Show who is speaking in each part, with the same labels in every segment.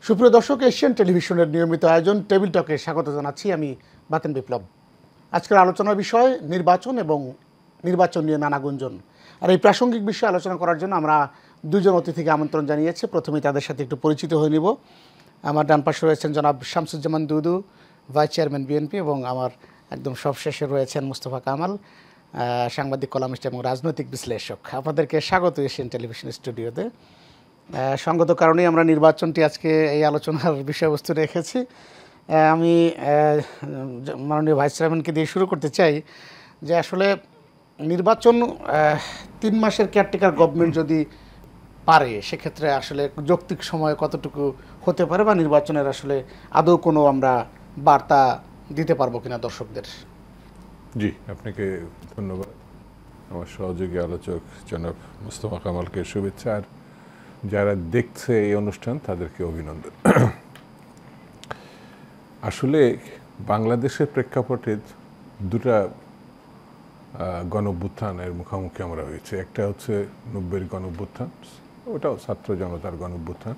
Speaker 1: সুপ্রিয় দর্শক, এশিয়ান টেলিভিশনের নিয়মিত আয়োজন টেবিল টকে স্বাগত জানাচ্ছি আমি বাতেন বিপ্লব। আজকের আলোচনার বিষয় নির্বাচন এবং নির্বাচন নিয়ে নানা গুঞ্জন। আর এই প্রাসঙ্গিক বিষয়ে আলোচনা করার জন্য আমরা দুজন অতিথিকে আমন্ত্রণ জানিয়েছি। প্রথমেই তাদের সাথে একটু পরিচিত হয়ে নিব। আমার ডান পাশে রয়েছেন জনাব শামসুজ্জামান দুদু, ভাইস চেয়ারম্যান বিএনপি, এবং আমার একদম সবশেষে রয়েছেন মুস্তফা কামাল, সাংবাদিক, কলামিস্ট এবং রাজনৈতিক বিশ্লেষক। আপনাদেরকে স্বাগত এশিয়ান টেলিভিশন স্টুডিওতে। সঙ্গত কারণেই আমরা নির্বাচনটি আজকে এই আলোচনার বিষয়বস্তু রেখেছি। আমি মাননীয় ভাইস চেয়ারম্যানকে দিয়ে শুরু করতে চাই যে আসলে নির্বাচন 3 মাসের কেয়ারটেকার গভর্নমেন্ট যদি পারে, সেক্ষেত্রে আসলে যৌক্তিক সময় কতটুকু হতে পারে, বা নির্বাচনের আসলে আদৌ কোনো আমরা বার্তা দিতে পারবো কিনা দর্শকদের।
Speaker 2: জি, আপনাকে ধন্যবাদ। আমার সহযোগী আলোচক জনাব মুস্তফা কামালকে শুভেচ্ছা, আর যারা দেখছে এই অনুষ্ঠান তাদেরকে অভিনন্দন। আসলে বাংলাদেশের প্রেক্ষাপটে দুটা গণঅভ্যুত্থানের মুখোমুখি আমরা হয়েছে। একটা হচ্ছে 90-এর গণঅভ্যুত্থান, ওটাও ছাত্র জনতার গণঅভ্যুত্থান,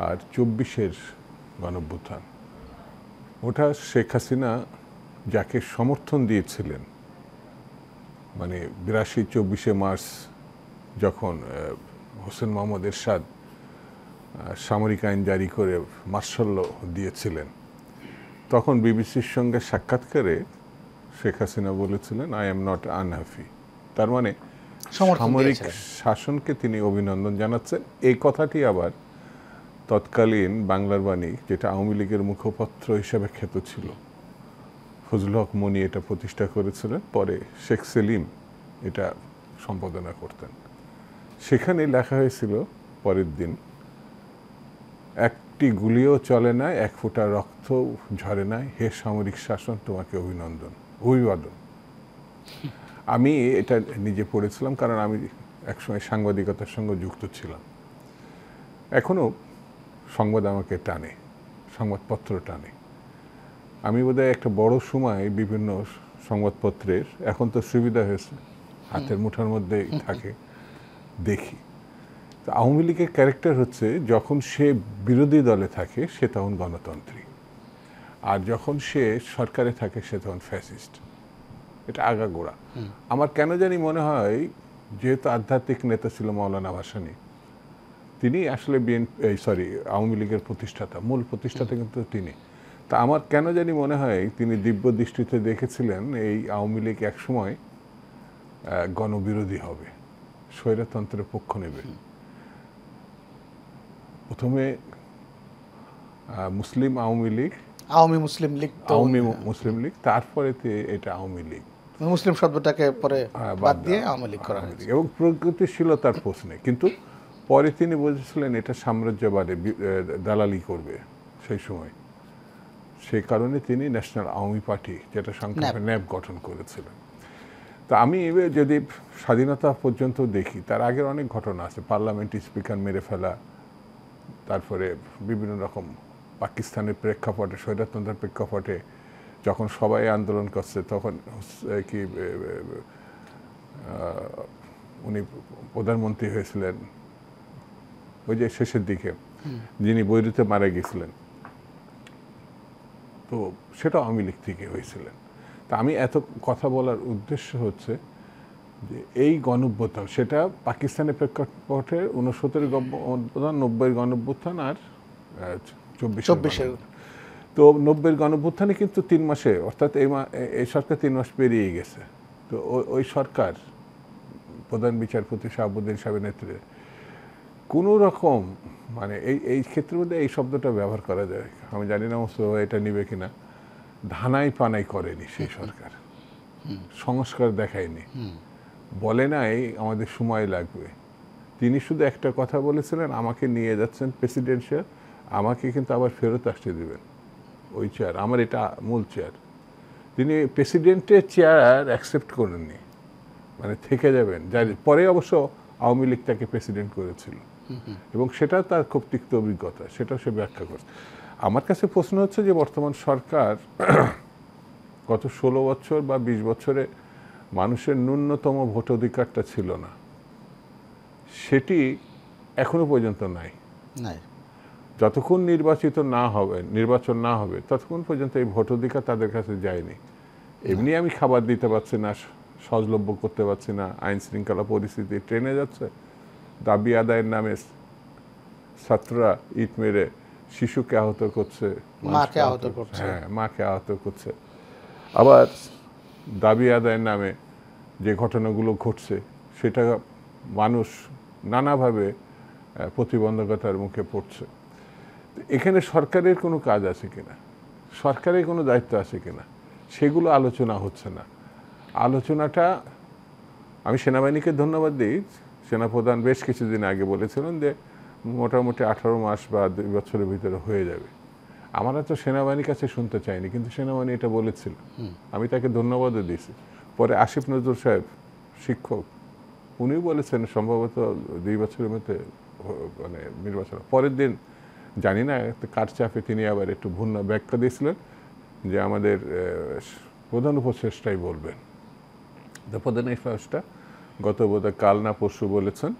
Speaker 2: আর 24-এর গণঅভ্যুত্থান। ওটা শেখ হাসিনা যাকে সমর্থন দিয়েছিলেন, মানে 82-24 মার্চ যখন হোসেন মোহাম্মদ এরশাদ সামরিক আইন জারি করে মার্শাল ল দিয়েছিলেন, তখন বিবিসির সঙ্গে সাক্ষাৎকারে শেখ হাসিনা বলেছিলেন, আই এম নট আনহ্যাপি। তার মানে সামরিক শাসনকে তিনি অভিনন্দন জানাচ্ছেন। এই কথাটি আবার তৎকালীন বাংলার বাণী, যেটা আওয়ামী লীগের মুখপত্র হিসেবে খ্যাত ছিল, ফজলুল হক মনি এটা প্রতিষ্ঠা করেছিলেন, পরে শেখ সেলিম এটা সম্পাদনা করতেন। সেখানে লেখা হয়েছিল পরের দিন, একটি গুলিও চলে না, এক ফোঁটা রক্ত ঝরে না, হে সামরিক শাসন তোমাকে অভিনন্দন, অভিবাদন। আমি এটা নিজে পড়েছিলাম, কারণ আমি একসময় সাংবাদিকতার সঙ্গে যুক্ত ছিলাম। এখনও সংবাদ আমাকে টানে, সংবাদপত্র টানে। আমি বোধহয় একটা বড় সময় বিভিন্ন সংবাদপত্রের, এখন তো সুবিধা হয়েছে, হাতের মুঠার মধ্যেই থাকে, দেখি। তো আওয়ামী লীগের ক্যারেক্টার হচ্ছে, যখন সে বিরোধী দলে থাকে সে তখন গণতন্ত্রী, আর যখন সে সরকারে থাকে সে তখন ফ্যাসিস্ট। এটা আগাগোড়া। আমার কেন জানি মনে হয়, যেহেতু আধ্যাত্মিক নেতা ছিল মাওলানা ভাসানী, তিনি আসলে আওয়ামী লীগের প্রতিষ্ঠাতা, মূল প্রতিষ্ঠাতা কিন্তু তিনি। তা আমার কেন জানি মনে হয় তিনি দিব্য দৃষ্টিতে দেখেছিলেন এই আওয়ামী লীগ একসময় গণবিরোধী হবে, স্বৈরতন্ত্রের পক্ষ নেবে। প্রথমে মুসলিম আওয়ামী লীগ,
Speaker 1: আওয়ামী মুসলিম লীগ,
Speaker 2: আওয়ামী মুসলিম লীগ, তারপরে এটা আওয়ামী লীগ,
Speaker 1: মুসলিম শব্দটাকে পরে বাদ দিয়ে আওয়ামী লীগ করা হয়েছে।
Speaker 2: এবং প্রগতিশীলতার প্রশ্নে। কিন্তু পরে তিনি বলেছিলেন এটা সাম্রাজ্যবাদে দালালি করবে সেই সময়। সেই কারণে তিনি ন্যাশনাল আওয়ামী পার্টি, যেটা সংক্ষেপে ন্যাপ, গঠন করেছিলেন। তা আমি যদি স্বাধীনতা পর্যন্ত দেখি, তার আগের অনেক ঘটনা আছে। পার্লামেন্ট স্পিকার মেরে ফেলা, তারপরে বিভিন্ন রকম পাকিস্তানের প্রেক্ষাপটে, স্বৈরতন্ত্রের প্রেক্ষাপটে যখন সবাই আন্দোলন করছে, তখন কি উনি প্রধানমন্ত্রী হয়েছিলেন ওই যে শেষের দিকে, যিনি বৈরুতে মারা গেছিলেন, তো সেটা আওয়ামী লীগ থেকে হয়েছিলেন। তা আমি এত কথা বলার উদ্দেশ্য হচ্ছে যে এই গণঅভ্যুত্থান, সেটা পাকিস্তানের প্রেক্ষাপটে 69-এর গণঅভ্যুত্থান, 90-এর গণঅভ্যুত্থান, আর 24-এর। তো 90-এর গণঅভ্যুত্থানে কিন্তু 3 মাসে, অর্থাৎ এই সরকার 3 মাস পেরিয়ে গেছে। তো ওই সরকার, প্রধান বিচারপতি শাহাবুদ্দিন সাহেবের নেতৃত্বে, কোনো রকম, মানে এই ক্ষেত্রের মধ্যে এই শব্দটা ব্যবহার করা যায়, আমি জানি না মুস্তফা এটা নিবে কিনা, ধানাই পানাই করেনি সেই সরকার, সংস্কার দেখায়নি, বলে নাই আমাদের সময় লাগবে। তিনি শুধু একটা কথা বলেছিলেন, আমাকে নিয়ে যাচ্ছেন প্রেসিডেন্সিয়াল, আমাকে কিন্তু আবার ফেরত আসতে দেবেন ওই চেয়ার, আমার এটা মূল চেয়ার। তিনি প্রেসিডেন্টের চেয়ার অ্যাকসেপ্ট করেননি, মানে থেকে যাবেন। যার পরে অবশ্য আওয়ামী লীগ তাকে প্রেসিডেন্ট করেছিল, এবং সেটা তার খুব তিক্ত অভিজ্ঞতা, সেটাও সে ব্যাখ্যা করছে। আমার কাছে প্রশ্ন হচ্ছে যে বর্তমান সরকার গত 16 বছর বা 20 বছরে মানুষের ন্যূনতম ভোট অধিকারটা ছিল না, সেটি এখনো পর্যন্ত নাই। যতক্ষণ নির্বাচন না হবে ততক্ষণ পর্যন্ত এই ভোটাধিকার তাদের কাছে যায়নি। এমনি আমি খাবার দিতে পারছি না, সহজলভ্য করতে পারছি না, আইন শৃঙ্খলা পরিস্থিতি ট্রেনে যাচ্ছে, দাবি আদায়ের নামে ছাত্ররা ইট মেরে শিশুকে আহত করছে,
Speaker 1: মাকে আহত করছে,
Speaker 2: হ্যাঁ মাকে আহত করছে। আবার দাবি আদায়ের নামে যে ঘটনাগুলো ঘটছে সেটা মানুষ নানাভাবে প্রতিবন্ধকতার মুখে পড়ছে। এখানে সরকারের কোনো কাজ আছে কিনা, সরকারের কোনো দায়িত্ব আছে কিনা, সেগুলো আলোচনা হচ্ছে না। আলোচনাটা আমি সেনাবাহিনীকে ধন্যবাদ দিই। সেনাপ্রধান বেশ কিছুদিন আগে বলেছিলেন যে মোটামুটি 18 মাস বা 2 বছরের ভিতরে হয়ে যাবে। আমরা তো সেনাবাহিনীর কাছে শুনতে চাইনি, কিন্তু সেনাবাহিনী এটা বলেছিল, আমি তাকে ধন্যবাদও দিয়েছি। পরে আসিফ নজরুল সাহেব শিক্ষক, উনিও বলেছেন সম্ভবত 2 বছরের মধ্যে মানে নির্বাচন। পরের দিন জানি না কার চাপে তিনি আবার একটু ভিন্ন ব্যাখ্যা দিয়েছিলেন যে আমাদের প্রধান উপদেষ্টাই বলবেন। প্রধান উপদেষ্টা গত বোধহয় কাল না পরশু বলেছেন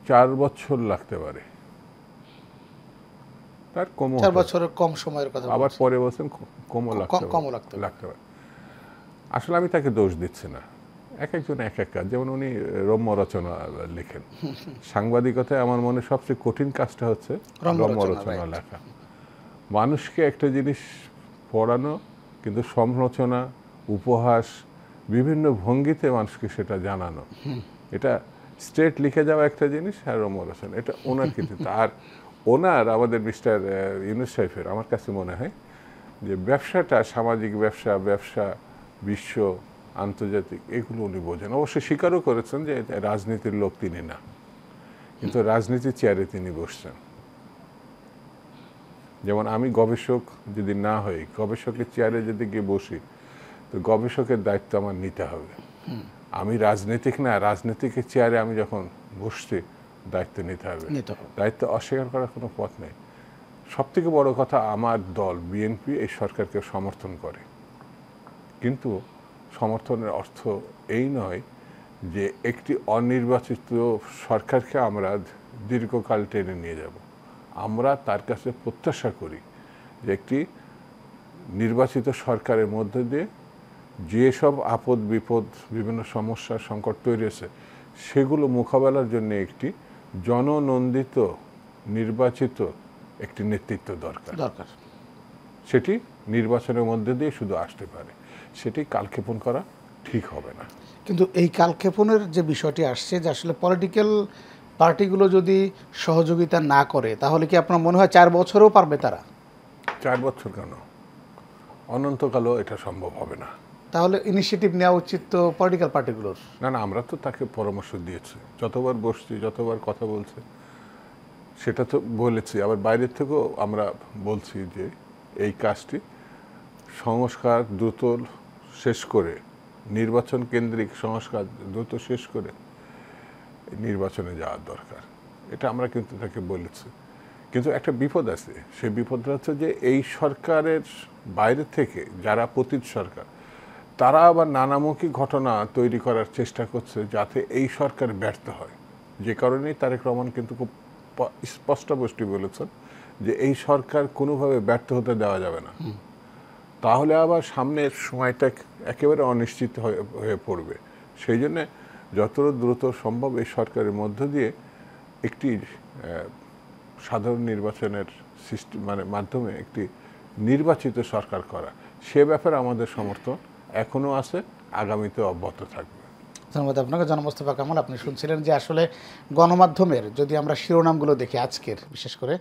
Speaker 2: 4 বছর লাগতে পারে, তার
Speaker 1: 4 বছরের কম সময়ের কথা।
Speaker 2: আবার পরে বলছেন কমও লাগতে পারে। আসলে আমি তাকে দোষ দিচ্ছি না, এক একজন এক এক কাজ। যেমন উনি রম্য রচনা লেখেন, সাংবাদিকতায় আমার মনে সবচেয়ে কঠিন কাজটা হচ্ছে রম্য রচনা লেখা। মানুষকে একটা জিনিস পড়ানো, কিন্তু সমালোচনা, উপহাস, বিভিন্ন ভঙ্গিতে মানুষকে সেটা জানানো, এটা স্ট্রেট লিখে যাওয়া একটা জিনিস। আর রম্য রচনা এটা ওনার কৃতিত্ব। আর ওনার আমাদের মিস্টার ইউনূস সাহেবের আমার কাছে মনে হয় যে ব্যবসাটা, সামাজিক ব্যবসা বিশ্ব আন্তর্জাতিক, এগুলো উনি বোঝেন। অবশ্যই স্বীকারও করেছেন যে রাজনীতির লোক তিনি না, কিন্তু রাজনীতির চেয়ারে তিনি বসছেন। যেমন আমি গবেষক যদি না হই, গবেষকের চেয়ারে যদি গিয়ে বসি, তো গবেষকের দায়িত্ব আমার নিতে হবে। আমি রাজনীতিক না, রাজনীতিকের চেয়ারে আমি যখন বসছি দায়িত্ব নিতে হবে। দায়িত্ব অস্বীকার করার কোনো পথ নেই। সবথেকে বড় কথা, আমার দল বিএনপি এই সরকারকে সমর্থন করে, কিন্তু সমর্থনের অর্থ এই নয় যে একটি অনির্বাচিত সরকারকে আমরা দীর্ঘকাল টেনে নিয়ে যাব। আমরা তার কাছে প্রত্যাশা করি যে একটি নির্বাচিত সরকারের মধ্যে দিয়ে যেসব আপদ বিপদ, বিভিন্ন সমস্যা সংকট তৈরি হয়েছে, সেগুলো মোকাবেলার জন্য একটি জননন্দিত নির্বাচিত একটি নেতৃত্ব দরকার। সেটি নির্বাচনের মধ্যে দিয়ে শুধু আসতে পারে, সেটি কালক্ষেপণ করা ঠিক হবে না।
Speaker 1: কিন্তু এই কালক্ষেপণের যে বিষয়টি আসছে, যে আসলে পলিটিক্যাল পার্টিগুলো যদি সহযোগিতা না করে, তাহলে কি আপনার মনে হয় 4 বছরেও পারবে তারা?
Speaker 2: 4 বছর কেন, অনন্তকালও এটা সম্ভব হবে না।
Speaker 1: তাহলে ইনিশিয়েটিভ নেওয়া উচিত তো পলিটিক্যাল পার্টিগুলোর।
Speaker 2: না, আমরা তো তাকে পরামর্শ দিয়েছি, যতবার বসছি, যতবার কথা বলছে, সেটা তো বলেছি। আবার বাইরের থেকেও আমরা বলছি যে এই কাজটি সংস্কার দ্রুত শেষ করে, নির্বাচন কেন্দ্রিক সংস্কার দ্রুত শেষ করে নির্বাচনে যাওয়ার দরকার। এটা আমরা কিন্তু তাকে বলেছি। কিন্তু একটা বিপদ আছে, সেই বিপদটা হচ্ছে যে এই সরকারের বাইরে থেকে যারা প্রতীত সরকার, তারা আবার নানামুখী ঘটনা তৈরি করার চেষ্টা করছে যাতে এই সরকার ব্যর্থ হয়। যে কারণেই তারেক রহমান কিন্তু খুব স্পষ্টভাবে বলেছেন যে এই সরকার কোনোভাবে ব্যর্থ হতে দেওয়া যাবে না, তাহলে আবার সামনের সময়টা একেবারে অনিশ্চিত হয়ে পড়বে। সেই জন্যে যত দ্রুত সম্ভব এই সরকারের মধ্য দিয়ে একটি সাধারণ নির্বাচনের মাধ্যমে একটি নির্বাচিত সরকার করা, সে ব্যাপারে আমাদের সমর্থন এখনও আছে, আগামীতে অব্যাহত থাকবে।
Speaker 1: ধন্যবাদ আপনাকে। জন মোস্তফা কামাল, আপনি শুনছিলেন যে আসলে গণমাধ্যমের যদি আমরা শিরোনামগুলো দেখি আজকের, বিশেষ করে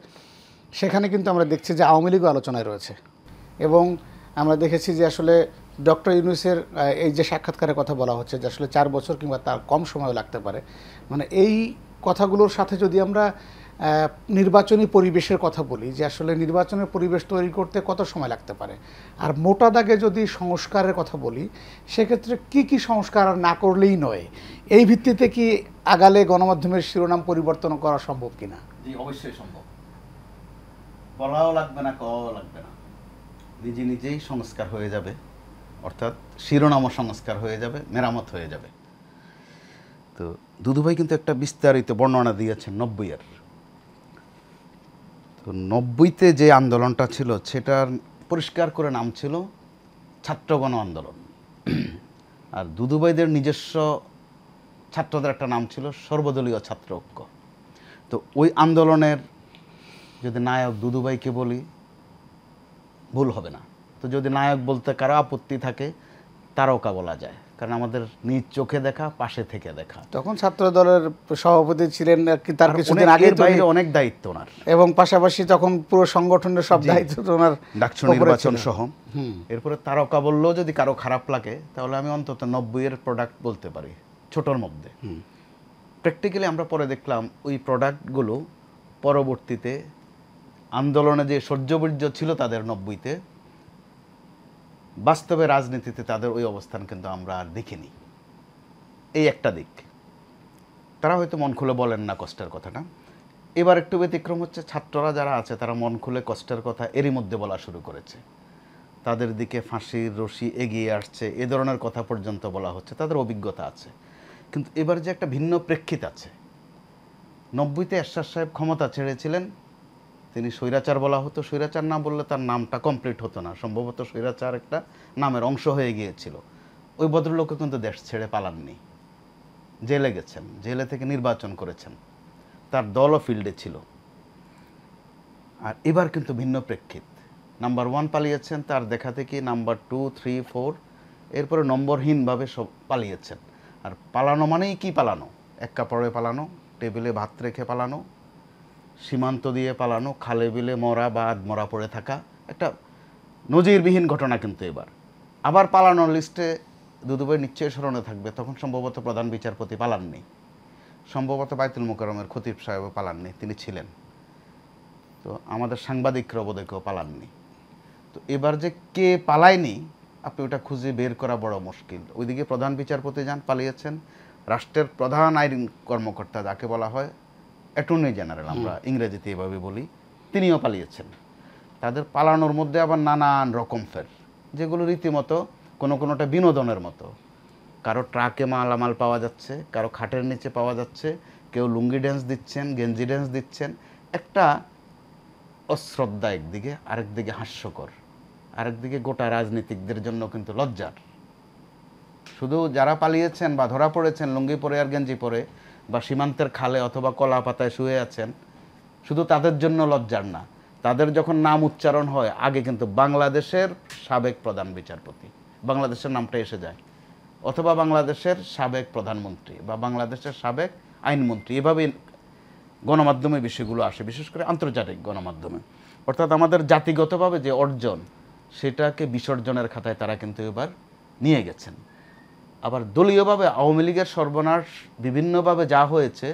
Speaker 1: সেখানে কিন্তু আমরা দেখছি যে আওয়ামী লীগও আলোচনায় রয়েছে, এবং আমরা দেখেছি যে আসলে ডক্টর ইউনূসের এই যে সাক্ষাৎকারের কথা বলা হচ্ছে যে আসলে 4 বছর কিংবা তার কম সময় লাগতে পারে, মানে এই কথাগুলোর সাথে যদি আমরা নির্বাচনী পরিবেশের কথা বলি, যে আসলে নির্বাচনের পরিবেশ তৈরি করতে কত সময় লাগতে পারে, আর মোটা দাগে যদি সংস্কারের কথা বলি, সেক্ষেত্রে কি সংস্কার না করলেই নয়, এই ভিত্তিতে কি আগালে গণমাধ্যমের শিরোনাম পরিবর্তন করা সম্ভব কিনা?
Speaker 3: জি, অবশ্যই সম্ভব। বলাও লাগবে না, কওয়াও লাগবে না, নিজেই সংস্কার হয়ে যাবে। অর্থাৎ শিরোনামও সংস্কার হয়ে যাবে, মেরামত হয়ে যাবে। তো দুদুভাই কিন্তু একটা বিস্তারিত বর্ণনা দিয়েছেন 90-এর। তো তো 90-তে যে আন্দোলনটা ছিল সেটার পরিষ্কার করে নাম ছিল ছাত্র গণ আন্দোলন। আর দুদুভাইদের নিজস্ব ছাত্রদের একটা নাম ছিল সর্বদলীয় ছাত্র ঐক্য। তো ওই আন্দোলনের যদি নায়ক দুদুভাইকে বলি ভুল হবে না। তো যদি নায়ক বলতে কারো আপত্তি থাকে তারকা বলা যায়, কারণ আমাদের নিজ চোখে দেখা, পাশে থেকে দেখা।
Speaker 1: তখন ছাত্র দলের সভাপতি ছিলেন, তার কিছুদিন আগে
Speaker 3: বাইরে অনেক দায়িত্ব ওনার,
Speaker 1: এবং পাশাপাশি তখন পুরো সংগঠনের সব দায়িত্ব তো ওনার
Speaker 3: ডাকসু নির্বাচন সহ। এরপরে তারকা বললেও যদি কারো খারাপ লাগে তাহলে আমি অন্তত 90-এর প্রোডাক্ট বলতে পারি ছোটর মধ্যে। প্র্যাকটিক্যালি আমরা পরে দেখলাম ওই প্রোডাক্টগুলো পরবর্তীতে আন্দোলনে যে সহ্যবর্জ্য ছিল তাদের 90-তে, বাস্তবে রাজনীতিতে তাদের ওই অবস্থান কিন্তু আমরা আর দেখিনি। এই একটা দিক, তারা হয়তো মন খুলে বলেন না কষ্টের কথাটা। এবার একটু ব্যতিক্রম হচ্ছে, ছাত্ররা যারা আছে তারা মন খুলে কষ্টের কথা এরই মধ্যে বলা শুরু করেছে। তাদের দিকে ফাঁসির রশি এগিয়ে আসছে, এ ধরনের কথা পর্যন্ত বলা হচ্ছে, তাদের অভিজ্ঞতা আছে। কিন্তু এবার যে একটা ভিন্ন প্রেক্ষিত আছে, 90-তে এরশাদ সাহেব ক্ষমতা ছেড়েছিলেন, তিনি স্বৈরাচার বলা হতো, স্বৈরাচার না বললে তার নামটা কমপ্লিট হতো না, সম্ভবত স্বৈরাচার একটা নামের অংশ হয়ে গিয়েছিল। ওই ভদ্রলোকও কিন্তু দেশ ছেড়ে পালাননি, জেলে গেছেন, জেলে থেকে নির্বাচন করেছেন, তার দলও ফিল্ডে ছিল। আর এবার কিন্তু ভিন্ন প্রেক্ষিত, নাম্বার 1 পালিয়েছেন, তার দেখা থেকে নাম্বার 2, 3, 4 এরপরে নম্বরহীনভাবে সব পালিয়েছেন। আর পালানো মানেই কি পালানো? এক কাপড়ে পালানো, টেবিলে ভাত রেখে পালানো, সীমান্ত দিয়ে পালানো, খালে বিলে মরা বা মরা পড়ে থাকা, একটা নজিরবিহীন ঘটনা। কিন্তু এবার আবার পালানোর লিস্টে দুদুভাই নিশ্চয়ই স্মরণে থাকবে, তখন সম্ভবত প্রধান বিচারপতি পালাননি, সম্ভবত বায়তুল মোকাররমের খতিব সাহেবও পালাননি, তিনি ছিলেন। তো আমাদের সাংবাদিকরা বোধহয় কেউ পালাননি। তো এবার যে কে পালায়নি আপনি ওটা খুঁজে বের করা বড় মুশকিল। ওইদিকে প্রধান বিচারপতি যান, পালিয়েছেন। রাষ্ট্রের প্রধান আইন কর্মকর্তা, যাকে বলা হয় অ্যাটর্নি জেনারেল, আমরা ইংরেজিতে এভাবে বলি, তিনিও পালিয়েছেন। তাদের পালানোর মধ্যে আবার নানান রকম ফের, যেগুলো রীতিমতো কোনোটা বিনোদনের মতো। কারো ট্রাকে মালামাল পাওয়া যাচ্ছে, কারো খাটের নিচে পাওয়া যাচ্ছে, কেউ লুঙ্গি ড্যান্স দিচ্ছেন, গেঞ্জি ড্যান্স দিচ্ছেন। একটা অশ্রদ্ধা একদিকে, আরেকদিকে হাস্যকর, আরেকদিকে গোটা রাজনীতিকদের জন্য কিন্তু লজ্জার। শুধু যারা পালিয়েছেন বা ধরা পড়েছেন লুঙ্গি পরে আর গেঞ্জি পরে, বা সীমান্তের খালে অথবা কলা পাতায় শুয়ে আছেন, শুধু তাদের জন্য লজ্জার না, তাদের যখন নাম উচ্চারণ হয় আগে কিন্তু বাংলাদেশের সাবেক প্রধান বিচারপতি, বাংলাদেশের নামটা এসে যায়, অথবা বাংলাদেশের সাবেক প্রধানমন্ত্রী বা বাংলাদেশের সাবেক আইনমন্ত্রী, এভাবে গণমাধ্যমে বিষয়গুলো আসে, বিশেষ করে আন্তর্জাতিক গণমাধ্যমে। অর্থাৎ আমাদের জাতিগতভাবে যে অর্জন সেটাকে বিসর্জনের খাতায় তারা কিন্তু এবার নিয়ে গেছেন। আবার দলীয়ভাবে আওয়ামী লীগের সর্বনাশ বিভিন্নভাবে যা হয়েছে,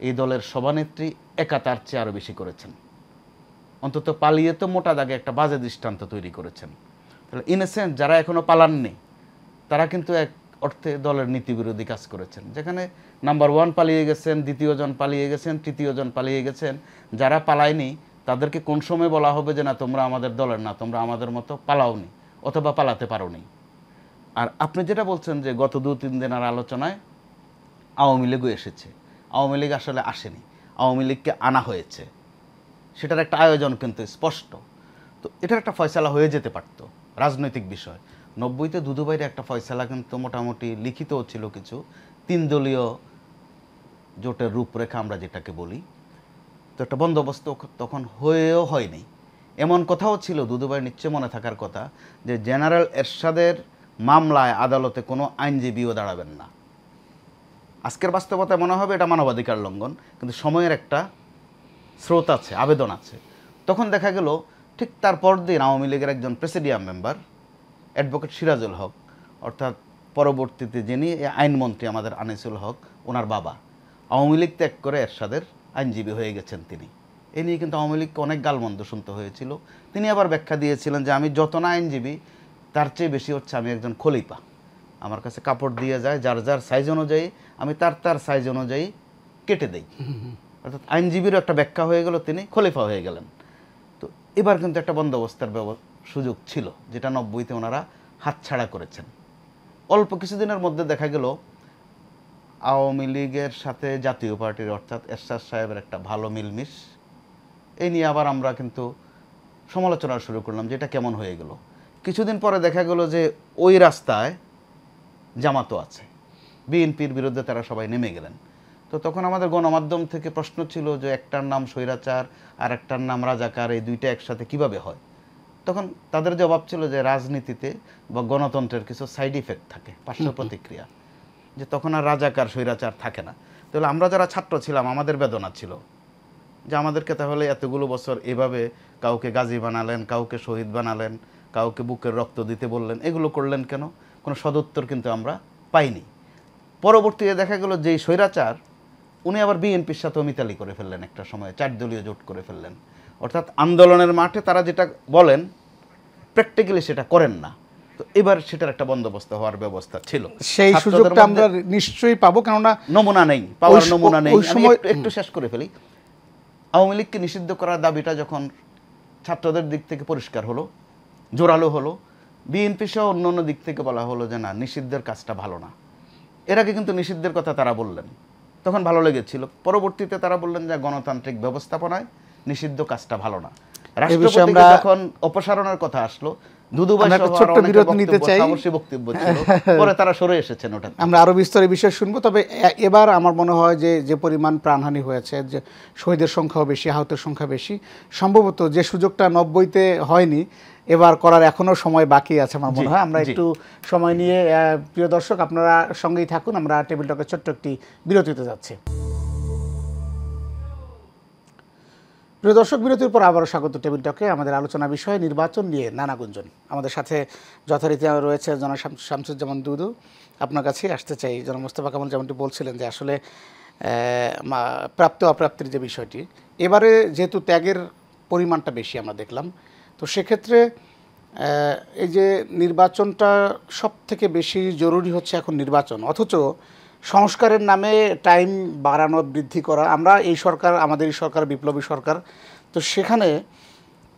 Speaker 3: এই দলের সভানেত্রী একা তার চেয়ে আরও বেশি করেছেন। অন্তত পালিয়ে তো মোটা দাগে একটা বাজে দৃষ্টান্ত তৈরি করেছেন। তাহলে ইন এ সেন্স যারা এখনও পালাননি তারা কিন্তু এক অর্থে দলের নীতিবিরোধী কাজ করেছেন। যেখানে নাম্বার 1 পালিয়ে গেছেন, দ্বিতীয়জন পালিয়ে গেছেন, তৃতীয়জন পালিয়ে গেছেন, যারা পালায়নি তাদেরকে কোন সময় বলা হবে যে না তোমরা আমাদের দলের না, তোমরা আমাদের মতো পালাওনি অথবা পালাতে পারোনি। আর আপনি যেটা বলছেন যে গত 2-3 দিনের আলোচনায় আওয়ামী লীগও এসেছে, আওয়ামী লীগ আসলে আসেনি, আওয়ামী লীগকে আনা হয়েছে, সেটার একটা আয়োজন কিন্তু স্পষ্ট। তো এটার একটা ফয়সালা হয়ে যেতে পারত, রাজনৈতিক বিষয়। 90-তে দুদুভাইয়ের একটা ফয়সালা কিন্তু মোটামুটি লিখিতও ছিল কিছু, 3 দলীয় জোটের রূপরেখা আমরা যেটাকে বলি। তো একটা বন্দোবস্ত তখন হয়েও হয়নি। এমন কথাও ছিল, দুদুভাইয়ের নিশ্চয় মনে থাকার কথা, যে জেনারেল এরশাদের মামলায় আদালতে কোনো আইনজীবীও দাঁড়াবেন না। আজকের বাস্তবতায় মনে হবে এটা মানবাধিকার লঙ্ঘন, কিন্তু সময়ের একটা স্রোত আছে, আবেদন আছে। তখন দেখা গেল ঠিক তার পরদিন আওয়ামী লীগের একজন প্রেসিডিয়াম মেম্বার অ্যাডভোকেট সিরাজুল হক, অর্থাৎ পরবর্তীতে যিনি আইনমন্ত্রী আমাদের আনিসুল হক, ওনার বাবা, আওয়ামী লীগ ত্যাগ করে এরশাদের আইনজীবী হয়ে গেছেন তিনি। এ নিয়ে কিন্তু আওয়ামী লীগকে অনেক গালমন্দ শুনতে হয়েছিল। তিনি আবার ব্যাখ্যা দিয়েছিলেন যে আমি যত না আইনজীবী তার চেয়ে বেশি হচ্ছে আমি একজন খলিফা, আমার কাছে কাপড় দিয়ে যায়, যার যার সাইজ অনুযায়ী আমি তার সাইজ অনুযায়ী কেটে দেই। অর্থাৎ আইনজীবীরও একটা ব্যাখ্যা হয়ে গেল, তিনি খলিফা হয়ে গেলেন। তো এবার কিন্তু একটা বন্দোবস্তের সুযোগ ছিল, যেটা 90-তে ওনারা হাতছাড়া করেছেন। অল্প কিছুদিনের মধ্যে দেখা গেল আওয়ামী লীগের সাথে জাতীয় পার্টির অর্থাৎ এরশাদ সাহেবের একটা ভালো মিলমিশ, এই নিয়ে আবার আমরা কিন্তু সমালোচনা শুরু করলাম যে এটা কেমন হয়ে গেল। কিছুদিন পরে দেখা গেল যে ওই রাস্তায় জামাতও আছে, বিএনপির বিরুদ্ধে তারা সবাই নেমে গেলেন। তো তখন আমাদের গণমাধ্যম থেকে প্রশ্ন ছিল যে একটার নাম স্বৈরাচার আর একটার নাম রাজাকার, এই দুইটা একসাথে কিভাবে হয়? তখন তাদের জবাব ছিল যে রাজনীতিতে বা গণতন্ত্রের কিছু সাইড ইফেক্ট থাকে, পার্শ্ব প্রতিক্রিয়া, যে তখন আর রাজাকার স্বৈরাচার থাকে না। তাহলে আমরা যারা ছাত্র ছিলাম আমাদের বেদনা ছিল যে আমাদেরকে তাহলে এতগুলো বছর এভাবে কাউকে গাজী বানালেন, কাউকে শহীদ বানালেন, কাউকে বুকের রক্ত দিতে বললেন, এগুলো করলেন কেন? কোনো সদুত্তর কিন্তু আমরা পাইনি। পরবর্তীতে দেখা গেল যেই স্বৈরাচার উনি আবার বিএনপির সাথে মিতালি করে ফেললেন, একটা সময় 4 দলীয় জোট করে ফেললেন। অর্থাৎ আন্দোলনের মাঠে তারা যেটা বলেন প্র্যাকটিক্যালি সেটা করেন না। তো এবার সেটার একটা বন্দোবস্ত হওয়ার ব্যবস্থা ছিল,
Speaker 1: সেই সুযোগটা আমরা নিশ্চয়ই পাবো, কেননা
Speaker 3: নমুনা নেই, পাওয়ার নমুনা নেই।
Speaker 1: ওই সময়
Speaker 3: একটু শেষ করে ফেলি। আওয়ামী লীগকে নিষিদ্ধ করার দাবিটা যখন ছাত্রদের দিক থেকে পরিষ্কার হলো, জোরালো হলো, বিএনপি সহ অন্যান্য দিক থেকে বলা হলো যে না, নিষিদ্ধের কাজটা ভালো না। এর আগে কিন্তু নিষিদ্ধের কথা তারা বললেন, তখন ভালো লেগেছিল। পরবর্তীতে তারা বললেন যে গণতান্ত্রিক ব্যবস্থাপনায় নিষিদ্ধ কাজটা ভালো না। রাষ্ট্রপতি যখন অপসারণের কথা আসলো, দুদুভাই সহ
Speaker 1: ছোট্ট বিরতি নিতে চাই,
Speaker 3: সাহসী বক্তব্য ছিল, পরে তারা সরে এসেছেন। ওটা
Speaker 1: আমরা আরো বিস্তারিত বিষয় শুনবো। তবে এবার আমার মনে হয় যে পরিমাণ প্রাণহানি হয়েছে, যে শহীদের সংখ্যাও বেশি, আহতের সংখ্যা বেশি, সম্ভবত যে সুযোগটা 90-তে হয়নি এবার করার এখনো সময় বাকি আছে আমার মনে হয়। আমরা একটু সময় নিয়ে, প্রিয় দর্শক আপনারা সঙ্গেই থাকুন, আমরা টেবিল টকের ছোট্ট একটি বিরতিতে যাচ্ছি। প্রিয় দর্শক, বিরতির পর আবারও স্বাগত টেবিল টকে। আমাদের আলোচনা বিষয় নির্বাচন নিয়ে নানা গুঞ্জন। আমাদের সাথে যথারীতি রয়েছে জনাব শামসুজ্জামান দুদু। আপনার কাছে আসতে চাই, জনাব মোস্তফা কামাল যেমনটি বলছিলেন যে আসলে প্রাপ্ত অপ্রাপ্তির যে বিষয়টি, এবারে যেহেতু ত্যাগের পরিমাণটা বেশি আমরা দেখলাম, তো সেক্ষেত্রে এই যে নির্বাচনটা সব থেকে বেশি জরুরি হচ্ছে এখন নির্বাচন, অথচ সংস্কারের নামে টাইম বাড়ানো বৃদ্ধি করা। আমরা এই সরকার, আমাদের এই সরকার বিপ্লবী সরকার, তো সেখানে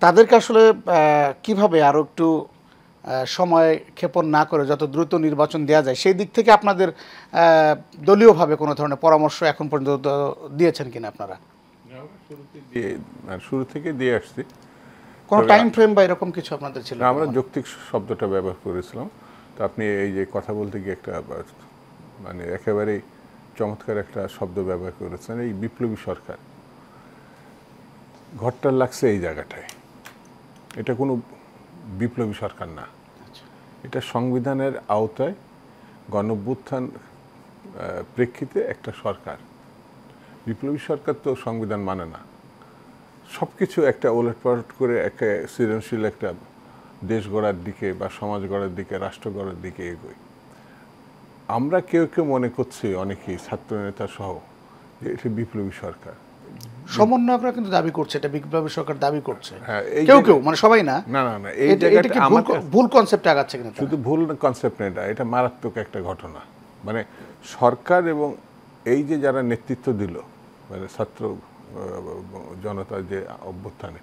Speaker 1: তাদেরকে আসলে কিভাবে আরও একটু সময় ক্ষেপণ না করে যত দ্রুত নির্বাচন দেওয়া যায়, সেই দিক থেকে আপনাদের দলীয়ভাবে কোনো ধরনের পরামর্শ এখন পর্যন্ত দিয়েছেন কিনা আপনারা?
Speaker 2: শুরু থেকে দিয়ে আসছি।
Speaker 1: কোনো টাইম ফ্রেম বা এরকম কিছু আপনাদের ছিল?
Speaker 2: আমরা যৌক্তিক শব্দটা ব্যবহার করেছিলাম। তো আপনি এই যে কথা বলতে গিয়ে একটা মানে একেবারেই চমৎকার একটা শব্দ ব্যবহার করেছেন, এই বিপ্লবী সরকার। ঘরটা লাগছে এই জায়গাটায়, এটা কোনো বিপ্লবী সরকার না, এটা সংবিধানের আওতায় গণঅভ্যুত্থান প্রেক্ষিতে একটা সরকার। বিপ্লবী সরকার তো সংবিধান মানে না, সব কিছু একটা ওলটপালট করে একটা সৃজনশীল একটা দেশ গড়ার দিকে বা সমাজ গড়ার দিকে, রাষ্ট্র গড়ার দিকে এগোয়। আমরা কেউ কেউ মনে করছি, অনেকেই ছাত্রনেতা সহ, যে এটা বিপ্লবী সরকার।
Speaker 1: সমন্বয়করা কিন্তু দাবি করছে এটা বিপ্লবী সরকার দাবি করছে,
Speaker 2: হ্যাঁ,
Speaker 1: কেউ কেউ, মানে সবাই না।
Speaker 2: না না না, এই জায়গাটা
Speaker 1: ভুল কনসেপ্টে আগাচ্ছে কিনা?
Speaker 2: শুধু ভুল কনসেপ্ট না, এটা মারাত্মক একটা ঘটনা। মানে সরকার এবং এই যে যারা নেতৃত্ব দিল, মানে ছাত্র জনতার যে অভ্যুত্থানে,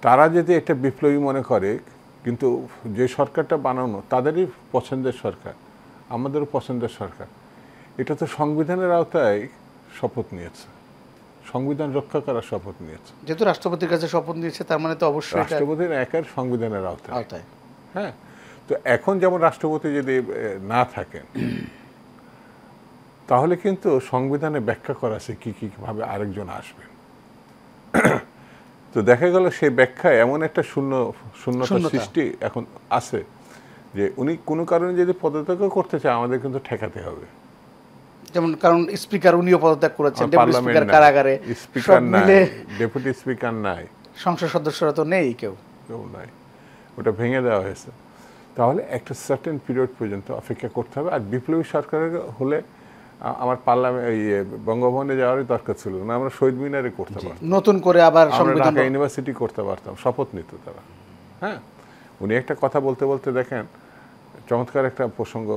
Speaker 2: তারা যদি এটা বিপ্লবী মনে করে, কিন্তু যে সরকারটা বানানো তাদেরই পছন্দের সরকার, আমাদেরও পছন্দের সরকার। এটা তো সংবিধানের আওতায় শপথ নিয়েছে, সংবিধান রক্ষা করার শপথ নিয়েছে।
Speaker 1: যেহেতু রাষ্ট্রপতির কাছে শপথ নিয়েছে, তার মানে তো অবশ্যই
Speaker 2: রাষ্ট্রপতির একার সংবিধানের আওতায়। হ্যাঁ, তো এখন যেমন রাষ্ট্রপতি যদি না থাকেন, তাহলে কিন্তু সংবিধানে ব্যাখ্যা করা আছে কিভাবে আরেকজন আসবেন। তো দেখা গেল সেই ব্যাখ্যায় এমন একটা শূন্যতা সৃষ্টি এখন আছে যে উনি কোনো কারণে যদি পদত্যাগ করতে চায়, আমাদের কিন্তু ঠেকাতে হবে।
Speaker 1: যেমন কারণ স্পিকার উনিও পদত্যাগ করেছেন, ডেপুটি স্পিকার কারাগারে,
Speaker 2: স্পিকার নাই, ডেপুটি স্পিকার নাই,
Speaker 1: সংসদ সদস্যরা তো নেই, কেউ
Speaker 2: নাই, ওটা ভেঙে দেওয়া হয়েছে। তাহলে একটা সার্টেন পিরিয়ড পর্যন্ত অপেক্ষা করতে হবে। আর বিপ্লবী সরকারের হলে আমার পার্লামেন্ট বঙ্গভবনে যাওয়ারই দরকার ছিল না, আমরা শহীদ মিনারে করতে পারতাম,
Speaker 1: নতুন করে আবার
Speaker 2: ঢাকা ইউনিভার্সিটি করতে পারতাম, শপথ নিত তারা। হ্যাঁ, উনি একটা কথা বলতে বলতে দেখেন চমৎকার একটা প্রসঙ্গ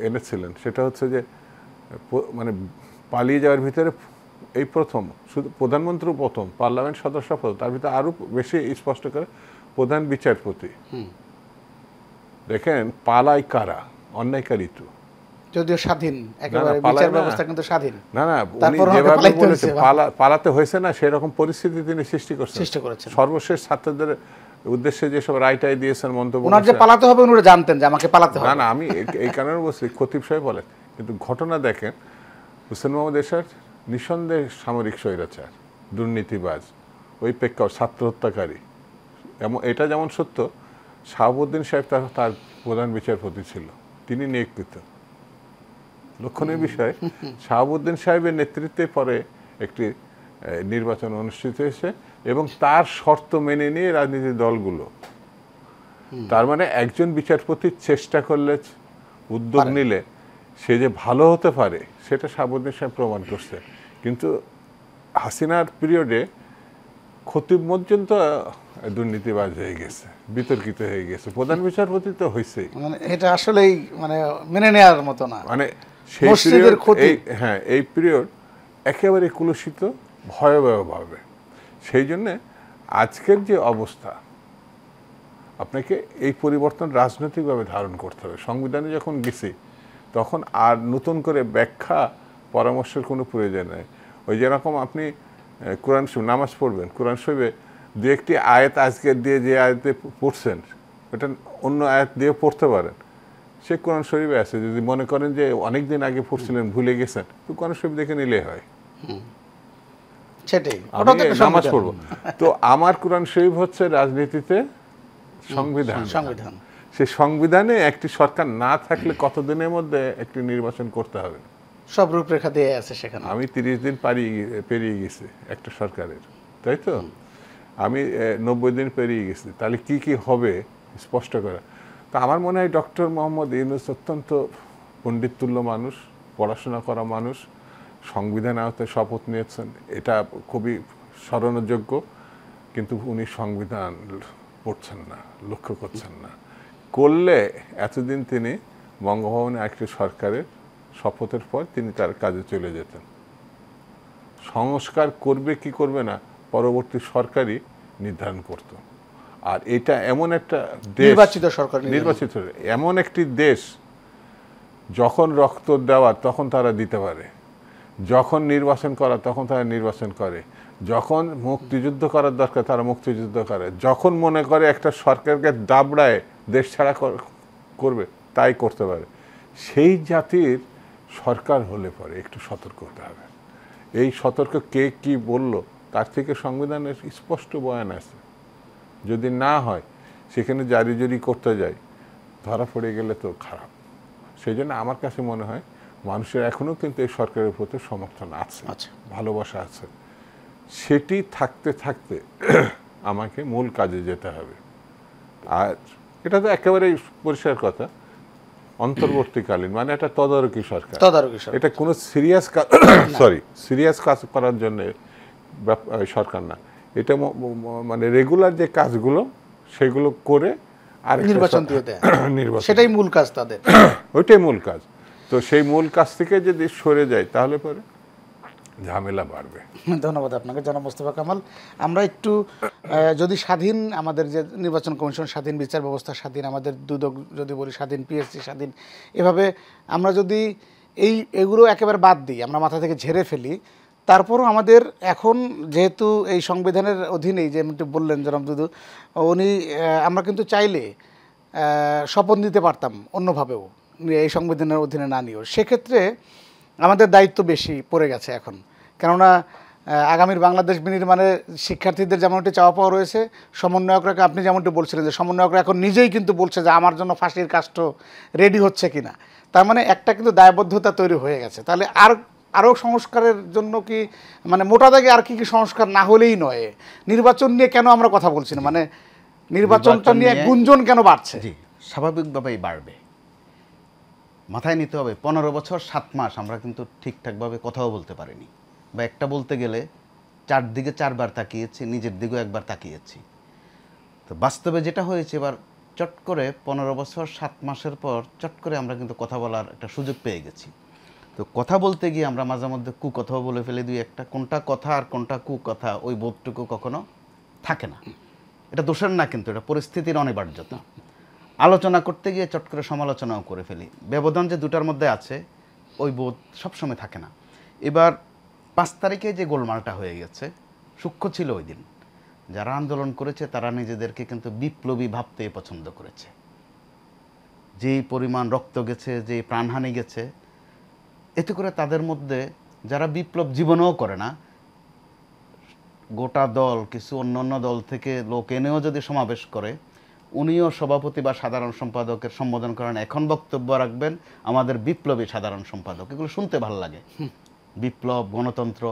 Speaker 2: এনেছিলেন, সেটা হচ্ছে যে মানে পালিয়ে যাওয়ার ভিতরে এই প্রথম, শুধু প্রধানমন্ত্রী প্রথম, পার্লামেন্ট সদস্য প্রথম, তার ভিতরে আরো বেশি স্পষ্ট করে প্রধান বিচারপতি। দেখেন পালায় কারা, অন্যায়কারী তো
Speaker 1: যদিও স্বাধীন একেবারে
Speaker 2: পালায়
Speaker 1: বিচার
Speaker 2: না।
Speaker 1: ব্যবস্থা কিন্তু স্বাধীন।
Speaker 2: না উনি
Speaker 1: তারপর আমাকে
Speaker 2: যেভাবে
Speaker 1: পালাইতে
Speaker 2: বলেছে
Speaker 1: হয়েছে।
Speaker 2: পালাতে হয়েছে না, সেরকম পরিস্থিতি তিনি সৃষ্টি
Speaker 1: সৃষ্টি করেছেন।
Speaker 2: সর্বশেষ ছাত্রদের উদ্দেশ্যে যেসব রায়টাই দিয়েছেন, মন্তব্য
Speaker 1: ওনার যে
Speaker 2: করেছেন।
Speaker 1: পালাতে হবে উনি জানতেন যে আমাকে পালাতে হবে।
Speaker 2: না আমি এই কারণে বলছি, খতিব সাহেব বলেন, কিন্তু ঘটনা দেখেন, হুসেন মোহাম্মদ এরশাদ নিঃসন্দেহে সামরিক স্বৈরাচার, দুর্নীতিবাজ, ওই ছাত্র হত্যাকারী। এটা যেমন সত্য, শাহাবুদ্দিন সাহেব তার প্রধান বিচারপতি ছিল, তিনি নিয়োগকৃত। লক্ষণীয় বিষয়, শাহাবুদ্দিন সাহেবের নেতৃত্বে পরে একটি নির্বাচন অনুষ্ঠিত হয়েছে এবং তার শর্ত মেনে নিয়ে রাজনীতির দলগুলো। তার মানে একজন বিচারপতি চেষ্টা করলে, উদ্যোগ নিলে সে যে ভালো হতে পারে সেটা শাহাবুদ্দিন সাহেব প্রমাণ করছে। কিন্তু হাসিনার পিরিয়ডে খতিব পর্যন্ত দুর্নীতিবাজ হয়ে গেছে, বিতর্কিত হয়ে গেছে, প্রধান বিচারপতি তো হয়েছেই।
Speaker 1: মানে এটা আসলেই মানে মেনে নেওয়ার মতো না।
Speaker 2: মানে সেই
Speaker 1: মসজিদের ক্ষতি।
Speaker 2: এই পিরিয়ড একেবারে কুলুষিত ভয়াবহভাবে। সেই জন্যে আজকের যে অবস্থা, আপনাকে এই পরিবর্তন রাজনৈতিকভাবে ধারণ করতে হবে। সংবিধানে যখন গেছি তখন আর নতুন করে ব্যাখ্যা পরামর্শের কোনো প্রয়োজন নেই। ওই যেরকম আপনি কোরআন শরীফ নামাজ পড়বেন, কোরআন শরীফে দু একটি আয়াত আজকে দিয়ে যে আয়াতে পড়ছেন ওটা অন্য আয়াত দিয়ে পড়তে পারেন, সে কোরআন শরীফে আছে। যদি মনে করেন যে অনেক দিন আগে পড়ছিলেন, ভুলে গেছেন, তো কোরআন শরীফ দেখে নিলে হয়।
Speaker 1: সেটাই
Speaker 2: আমি নামাজ পড়বো, তো আমার কোরআন শরীফ হচ্ছে রাজনীতিতে সংবিধান। সেই সংবিধানে একটি সরকার না থাকলে কতদিনের মধ্যে একটি নির্বাচন করতে হবে,
Speaker 1: সব রূপরেখা দিয়ে আছে সেখানে।
Speaker 2: আমি 30 দিন পেরিয়ে গেছি একটা সরকারের, তাই তো? আমি 90 দিন পেরিয়ে গেছি। তাহলে কি কি হবে স্পষ্ট করা। তা আমার মনে হয় ডক্টর মোহাম্মদ ইউনূস অত্যন্ত পণ্ডিততুল্য মানুষ, পড়াশোনা করা মানুষ, সংবিধান আওতায় শপথ নিয়েছেন, এটা খুবই স্মরণযোগ্য। কিন্তু উনি সংবিধান পড়ছেন না, লক্ষ্য করছেন না। করলে এতদিন তিনি বঙ্গভবনে একটি সরকারের শপথের পর তিনি তার কাজে চলে যেতেন। সংস্কার করবে কি করবে না পরবর্তী সরকারই নির্ধারণ করত। আর এটা এমন একটা দেশ, নির্বাচিত এমন একটি দেশ, যখন রক্ত দেওয়া তখন তারা দিতে পারে, যখন নির্বাচন করা তখন তারা নির্বাচন করে, যখন মুক্তিযুদ্ধ করার দরকার তারা মুক্তিযুদ্ধ করে, যখন মনে করে একটা সরকারকে দাবড়ায় দেশ ছাড়া করবে তাই করতে পারে। সেই জাতির সরকার হলে পরে একটু সতর্ক হতে হবে। এই সতর্ক কে কি বলল তার থেকে সংবিধানের স্পষ্ট বয়ান আছে। যদি না হয় সেখানে জারি জুরি করতে যায়, ধরা পড়ে গেলে তো খারাপ। সেই জন্য আমার কাছে মনে হয় মানুষের এখনও কিন্তু এই সরকারের প্রতি সমর্থন আছে, ভালোবাসা আছে। সেটি থাকতে থাকতে আমাকে মূল কাজে যেতে হবে। আর এটা তো একেবারেই পরিষ্কার কথা, অন্তর্বর্তীকালীন মানে একটা তদারকি সরকার, এটা কোনো সিরিয়াস কাজ করার জন্য সরকার না। এটা মানে রেগুলার যে কাজগুলো সেগুলো করে আর
Speaker 1: নির্বাচন দিয়ে দেয়, সেটাই মূল কাজ তাদের,
Speaker 2: ওইটাই মূল কাজ। তো সেই মূল কাজ থেকে যদি সরে যায় তাহলে পরে ঝামেলা বাড়বে।
Speaker 1: ধন্যবাদ আপনাকে জনাব মোস্তফা কামাল। আমরা একটু যদি স্বাধীন আমাদের যে নির্বাচন কমিশন স্বাধীন, বিচার ব্যবস্থা স্বাধীন, আমাদের দুদক যদি বলি স্বাধীন, পিএসসি স্বাধীন, এভাবে আমরা যদি এগুলো একেবারে বাদ দিই, আমরা মাথা থেকে ঝেড়ে ফেলি, তারপরও আমাদের এখন যেহেতু এই সংবিধানের অধীনেই যে বললেন জনাব দুদু, উনি আমরা কিন্তু চাইলে শপথ নিতে পারতাম অন্যভাবেও, এই সংবিধানের অধীনে না নিয়েও। সেক্ষেত্রে আমাদের দায়িত্ব বেশি পড়ে গেছে এখন, কেননা আগামীর বাংলাদেশ বিনির্মাণে শিক্ষার্থীদের যেমনটি চাওয়া পাওয়া রয়েছে, সমন্বয়করা আপনি যেমনটি বলছিলেন যে সমন্বয়করা এখন নিজেই কিন্তু বলছে যে আমার জন্য ফাঁসির কাষ্ট রেডি হচ্ছে কিনা। তার মানে একটা কিন্তু দায়বদ্ধতা তৈরি হয়ে গেছে। তাহলে আরও সংস্কারের জন্য কি মানে মোটা দাগে আর কি কি সংস্কার না হলেই নয়, নির্বাচন নিয়ে কেন আমরা কথা বলছি না, মানে নির্বাচনটা নিয়ে গুঞ্জন কেন বাড়ছে?
Speaker 3: জি, স্বাভাবিকভাবেই বাড়বে। মাথায় নিতে হবে 15 বছর 7 মাস আমরা কিন্তু ঠিকঠাকভাবে কথাও বলতে পারিনি, বা একটা বলতে গেলে চারদিকে 4 বার তাকিয়েছি, নিজের দিকেও একবার তাকিয়েছি। তো বাস্তবে যেটা হয়েছে এবার চট করে 15 বছর 7 মাসের পর চট করে আমরা কিন্তু কথা বলার একটা সুযোগ পেয়ে গেছি। তো কথা বলতে গিয়ে আমরা মাঝে মধ্যে কুকথাও বলে ফেলে দুই একটা, কোনটা কথা আর কোনটা কুকথা ওই বোধটুকু কখনো থাকে না। এটা দোষের না, কিন্তু এটা পরিস্থিতির অনিবার্যতা। আলোচনা করতে গিয়ে চট করে সমালোচনাও করে ফেলি। ব্যবধান যে দুটার মধ্যে আছে ওই বোধ সবসময় থাকে না। এবার 5 তারিখে যে গোলমালটা হয়ে গেছে, সূক্ষ্ম ছিল ওই দিন। যারা আন্দোলন করেছে তারা নিজেদেরকে কিন্তু বিপ্লবী ভাবতে পছন্দ করেছে। যেই পরিমাণ রক্ত গেছে, যেই প্রাণহানি গেছে, এতে করে তাদের মধ্যে যারা বিপ্লব জীবনেও করে না, গোটা দল কিছু অন্য দল থেকে লোক এনেও যদি সমাবেশ করে, উনিও সভাপতি বা সাধারণ সম্পাদকের সম্বোধন করেন, এখন বক্তব্য রাখবেন আমাদের বিপ্লবী সাধারণ সম্পাদক। এগুলো শুনতে ভালো লাগে। বিপ্লব, গণতন্ত্র,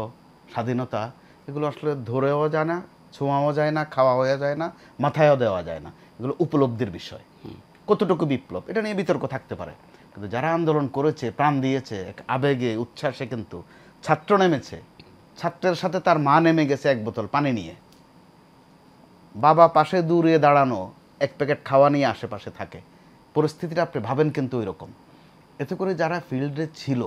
Speaker 3: স্বাধীনতা, এগুলো আসলে ধরেও যায় না, ছোঁয়াও যায় না, খাওয়া হয়ে যায় না, মাথায়ও দেওয়া যায় না। এগুলো উপলব্ধির বিষয়। কতটুকু বিপ্লব এটা নিয়ে বিতর্ক থাকতে পারে, কিন্তু যারা আন্দোলন করেছে, প্রাণ দিয়েছে, এক আবেগে উচ্ছ্বাসে, কিন্তু ছাত্র নেমেছে, ছাত্রের সাথে তার মা নেমে গেছে এক বোতল পানি নিয়ে, বাবা পাশে দূরে দাঁড়ানো, এক প্যাকেট খাওয়া নিয়ে আশেপাশে থাকে, পরিস্থিতিটা আপনি ভাবেন কিন্তু ওই রকম। এতে করে যারা ফিল্ডে ছিল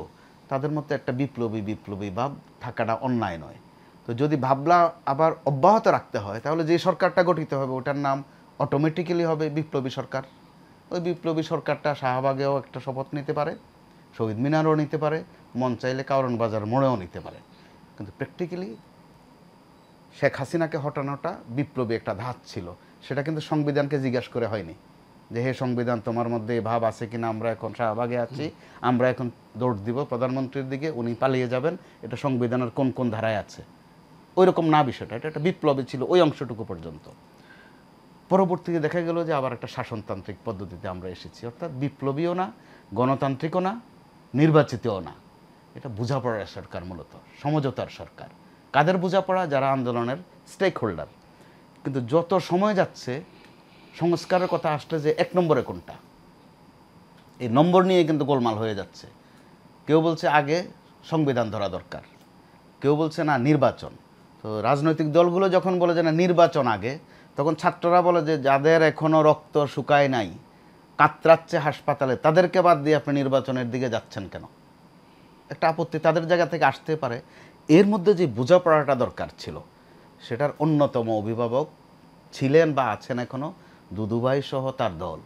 Speaker 3: তাদের মধ্যে একটা বিপ্লবী ভাব থাকাটা অন্যায় নয়। তো যদি ভাবলা আবার অব্যাহত রাখতে হয়, তাহলে যে সরকারটা গঠিত হবে ওটার নাম অটোমেটিক্যালি হবে বিপ্লবী সরকার। ওই বিপ্লবী সরকারটা শাহবাগেও একটা শপথ নিতে পারে, শহীদ মিনারও নিতে পারে, মন চাইলে কারণ বাজার মোড়েও নিতে পারে। কিন্তু প্র্যাকটিক্যালি শেখ হাসিনাকে হটানোটা বিপ্লবী একটা ধাত ছিল। সেটা কিন্তু সংবিধানকে জিজ্ঞাসা করে হয়নি যে হে সংবিধান, তোমার মধ্যে এই ভাব আছে কিনা, আমরা এখন শাহবাগে আছি, আমরা এখন দৌড় দিব প্রধানমন্ত্রীর দিকে, উনি পালিয়ে যাবেন, এটা সংবিধানের কোন কোন ধারায় আছে। ওই রকম না বিষয়টা, এটা একটা বিপ্লবী ছিল ওই অংশটুকু পর্যন্ত। পরবর্তীতে দেখা গেল যে আবার একটা শাসনতান্ত্রিক পদ্ধতিতে আমরা এসেছি, অর্থাৎ বিপ্লবীও না, গণতান্ত্রিকও না, নির্বাচিতও না। এটা বোঝাপড়ার সরকার, মূলত সমঝোতার সরকার। কাদের বোঝাপড়া? যারা আন্দোলনের স্টেক হোল্ডার। কিন্তু যত সময় যাচ্ছে সংস্কারের কথা আসলে যে 1 নম্বরে কোনটা, এই নম্বর নিয়ে কিন্তু গোলমাল হয়ে যাচ্ছে। কেউ বলছে আগে সংবিধান ধরা দরকার, কেউ বলছে না নির্বাচন। তো রাজনৈতিক দলগুলো যখন বলে যে না নির্বাচন আগে, তখন ছাত্ররা বলে যে যাদের এখনও রক্ত শুকায় নাই, কাতরাচ্ছে হাসপাতালে, তাদেরকে বাদ দিয়ে আপনি নির্বাচনের দিকে যাচ্ছেন কেন? একটা আপত্তি তাদের জায়গা থেকে আসতে পারে। এর মধ্যে যে বোঝাপড়াটা দরকার ছিল, সেটার অন্যতম অভিভাবক ছিলেন বা আছেন এখনও দুদুভাই সহ তার দল।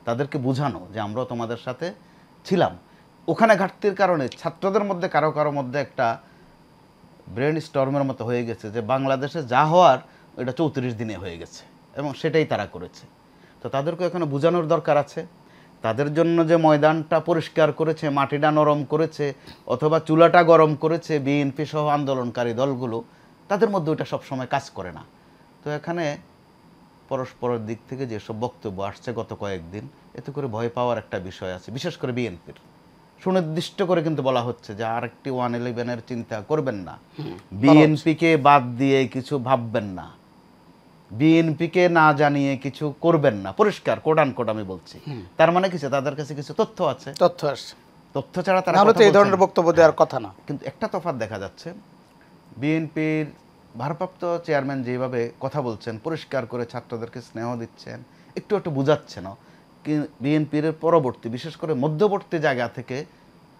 Speaker 3: তাদেরকে বোঝানো যে আমরাও তোমাদের সাথে ছিলাম। ওখানে ঘাটতির কারণে ছাত্রদের মধ্যে কারো মধ্যে একটা ব্রেন স্টর্মের মতো হয়ে গেছে যে বাংলাদেশে যা হওয়ার এটা 34 দিনে হয়ে গেছে, এবং সেটাই তারা করেছে। তো তাদেরকে এখানে বোঝানোর দরকার আছে। তাদের জন্য যে ময়দানটা পরিষ্কার করেছে, মাটিটা নরম করেছে, অথবা চুলাটা গরম করেছে বিএনপি সহ আন্দোলনকারী দলগুলো, তাদের মধ্যে ওইটা সবসময় কাজ করে না। তো এখানে পরস্পরের দিক থেকে যেসব বক্তব্য আসছে গত কয়েকদিন, এতে করে ভয় পাওয়ার একটা বিষয় আছে, বিশেষ করে বিএনপির। সুনির্দিষ্ট করে কিন্তু বলা হচ্ছে যে আরেকটি 111-এর চিন্তা করবেন না, বিএনপিকে বাদ দিয়ে কিছু ভাববেন না, বিএনপিকে না জানিয়ে কিছু করবেন না। পরিষ্কার কোড আনকোড আমি বলছি। তার মানে কিছু তাদের কাছে কিছু তথ্য আছে,
Speaker 1: তথ্য আসছে,
Speaker 3: তথ্য ছাড়া তারা
Speaker 1: নাহলে তো এই ধরনের বক্তব্য দেওয়ার কথা না।
Speaker 3: কিন্তু একটা তফাৎ দেখা যাচ্ছে, বিএনপির ভারপ্রাপ্ত চেয়ারম্যান যেভাবে কথা বলছেন, পরিষ্কার করে ছাত্রদেরকে স্নেহ দিচ্ছেন, একটু একটু বোঝাচ্ছেনও, বিএনপির পরবর্তী বিশেষ করে মধ্যবর্তী জায়গা থেকে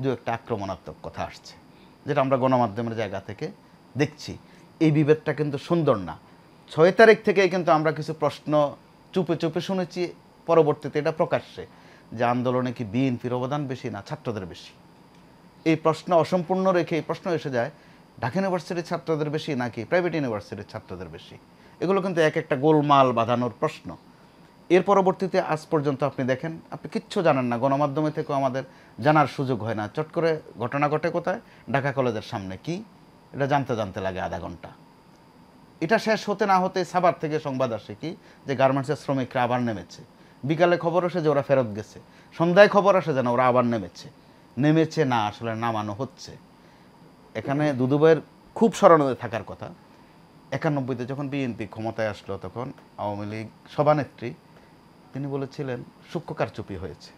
Speaker 3: দু একটা আক্রমণাত্মক কথা আসছে, যেটা আমরা গণমাধ্যমের জায়গা থেকে দেখছি। এই বিভেদটা কিন্তু সুন্দর না। 6 তারিখ থেকেই কিন্তু আমরা কিছু প্রশ্ন চুপে চুপে শুনেছি, পরবর্তীতে এটা প্রকাশ্যে, যে আন্দোলনে কি বিএনপির অবদান বেশি না ছাত্রদের বেশি। এই প্রশ্ন অসম্পূর্ণ রেখে এই প্রশ্ন এসে যায় ঢাকা ইউনিভার্সিটির ছাত্রদের বেশি নাকি প্রাইভেট ইউনিভার্সিটির ছাত্রদের বেশি। এগুলো কিন্তু এক একটা গোলমাল বাঁধানোর প্রশ্ন। এর পরবর্তীতে আজ পর্যন্ত আপনি দেখেন, আপনি কিচ্ছু জানেন না, গণমাধ্যমে থেকেও আমাদের জানার সুযোগ হয় না। চট করে ঘটনা ঘটে কোথায়? ঢাকা কলেজের সামনে। কি এটা জানতে লাগে আধা ঘন্টা। এটা শেষ হতে না হতে সাভার থেকে সংবাদ আসে কি যে গার্মেন্টসের শ্রমিকরা আবার নেমেছে। বিকালে খবর আসে যে ওরা ফেরত গেছে, সন্ধ্যায় খবর আসে যেন ওরা আবার নেমেছে না, আসলে নামানো হচ্ছে। এখানে দুদুভাইয়ের খুব স্মরণে থাকার কথা, 91-তে যখন বিএনপি ক্ষমতায় আসলো, তখন আওয়ামী লীগ সভানেত্রী তিনি বলেছিলেন সূক্ষ্ম কারচুপি হয়েছে।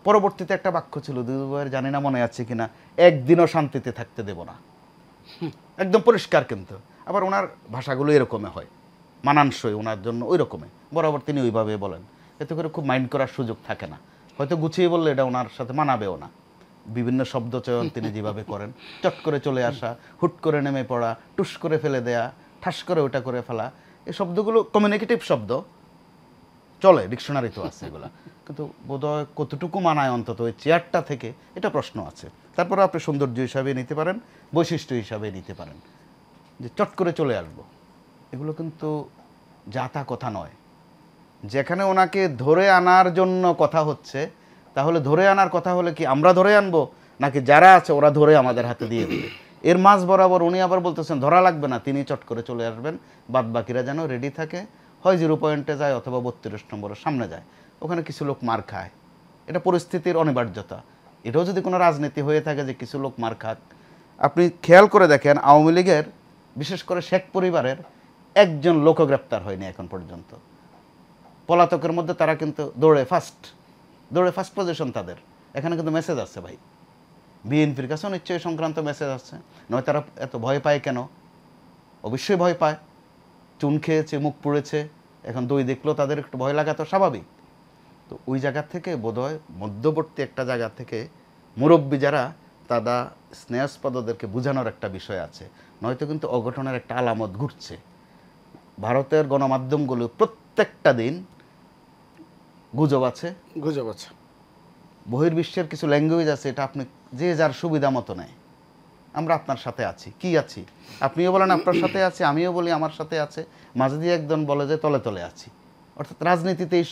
Speaker 3: পরবর্তীতে একটা বাক্য ছিল দুদুভাইয়ের, জানি না মনে আছে কিনা, একদিনও শান্তিতে থাকতে দেব না। একদম পরিষ্কার। কিন্তু আবার ওনার ভাষাগুলো এরকমই হয়, মানানসই ওনার জন্য ওই রকমই, বরাবর তিনি ওইভাবে বলেন। এতে করে খুব মাইন্ড করার সুযোগ থাকে না। হয়তো গুছিয়ে বললে এটা ওনার সাথে মানাবেও না। বিভিন্ন শব্দ চয়ন তিনি যেভাবে করেন, চট করে চলে আসা, হুট করে নেমে পড়া, টুস করে ফেলে দেয়া, ঠাস করে ওটা করে ফেলা, এই শব্দগুলো কমিউনিকেটিভ শব্দ, চলে, ডিকশনারিতেও আছে এগুলা, কিন্তু বোধহয় কতটুকু মানায় অন্তত ওই চেয়ারটা থেকে, এটা প্রশ্ন আছে। তারপরে আপনি সৌন্দর্য হিসাবে নিতে পারেন, বৈশিষ্ট্য হিসাবে নিতে পারেন, যে চট করে চলে আসবো, এগুলো কিন্তু যা তা কথা নয়। যেখানে ওনাকে ধরে আনার জন্য কথা হচ্ছে, তাহলে ধরে আনার কথা হলে কি আমরা ধরে আনবো, নাকি যারা আছে ওরা ধরে আমাদের হাতে দিয়ে দেবে? এর মাঝ বরাবর উনি আবার বলতেছেন ধরা লাগবে না, তিনি চট করে চলে আসবেন, বাদ বাকিরা যেন রেডি থাকে, হয় 0 পয়েন্টে যায় অথবা 32 নম্বরের সামনে যায়, ওখানে কিছু লোক মার খায়, এটা পরিস্থিতির অনিবার্যতা। এটাও যদি কোনো রাজনীতি হয়ে থাকে যে কিছু লোক মার খাক, আপনি খেয়াল করে দেখেন আওয়ামী লীগের বিশেষ করে শেখ পরিবারের একজন লোকও গ্রেপ্তার হয়নি এখন পর্যন্ত। পলাতকের মধ্যে তারা কিন্তু দৌড়ে ফার্স্ট পজিশন তাদের। এখানে কিন্তু মেসেজ আছে ভাই, বিএনপির কাছেও নিশ্চয়ই সংক্রান্ত মেসেজ আছে, নয় তারা এত ভয় পায় কেন? অবশ্যই ভয় পায়, চুন খেয়েছে, মুখ পুড়েছে, এখন দই দেখলেও তাদের একটু ভয় লাগা তো স্বাভাবিক। তো ওই জায়গা থেকে বোধহয় মধ্যবর্তী একটা জায়গা থেকে মুরব্বী যারা, তারা স্নেহাস্পদদেরকে বোঝানোর একটা বিষয় আছে, নয়তো কিন্তু অঘটনের একটা আলামত ঘুরছে। ভারতের গণমাধ্যমগুলো প্রত্যেকটা দিন গুজব আছে, বহির্বিশ্বের কিছু ল্যাঙ্গুয়েজ আছে, এটা আপনি যে যার সুবিধা মতো নেয়। আমরা আপনার সাথে আছি, কি আছি, আপনিও বলেন আপনার সাথে আছে, আমিও বলি আমার সাথে আছে, মাঝে দিয়ে একজন বলে যে তলে তলে আছি। অর্থাৎ রাজনীতিতে এই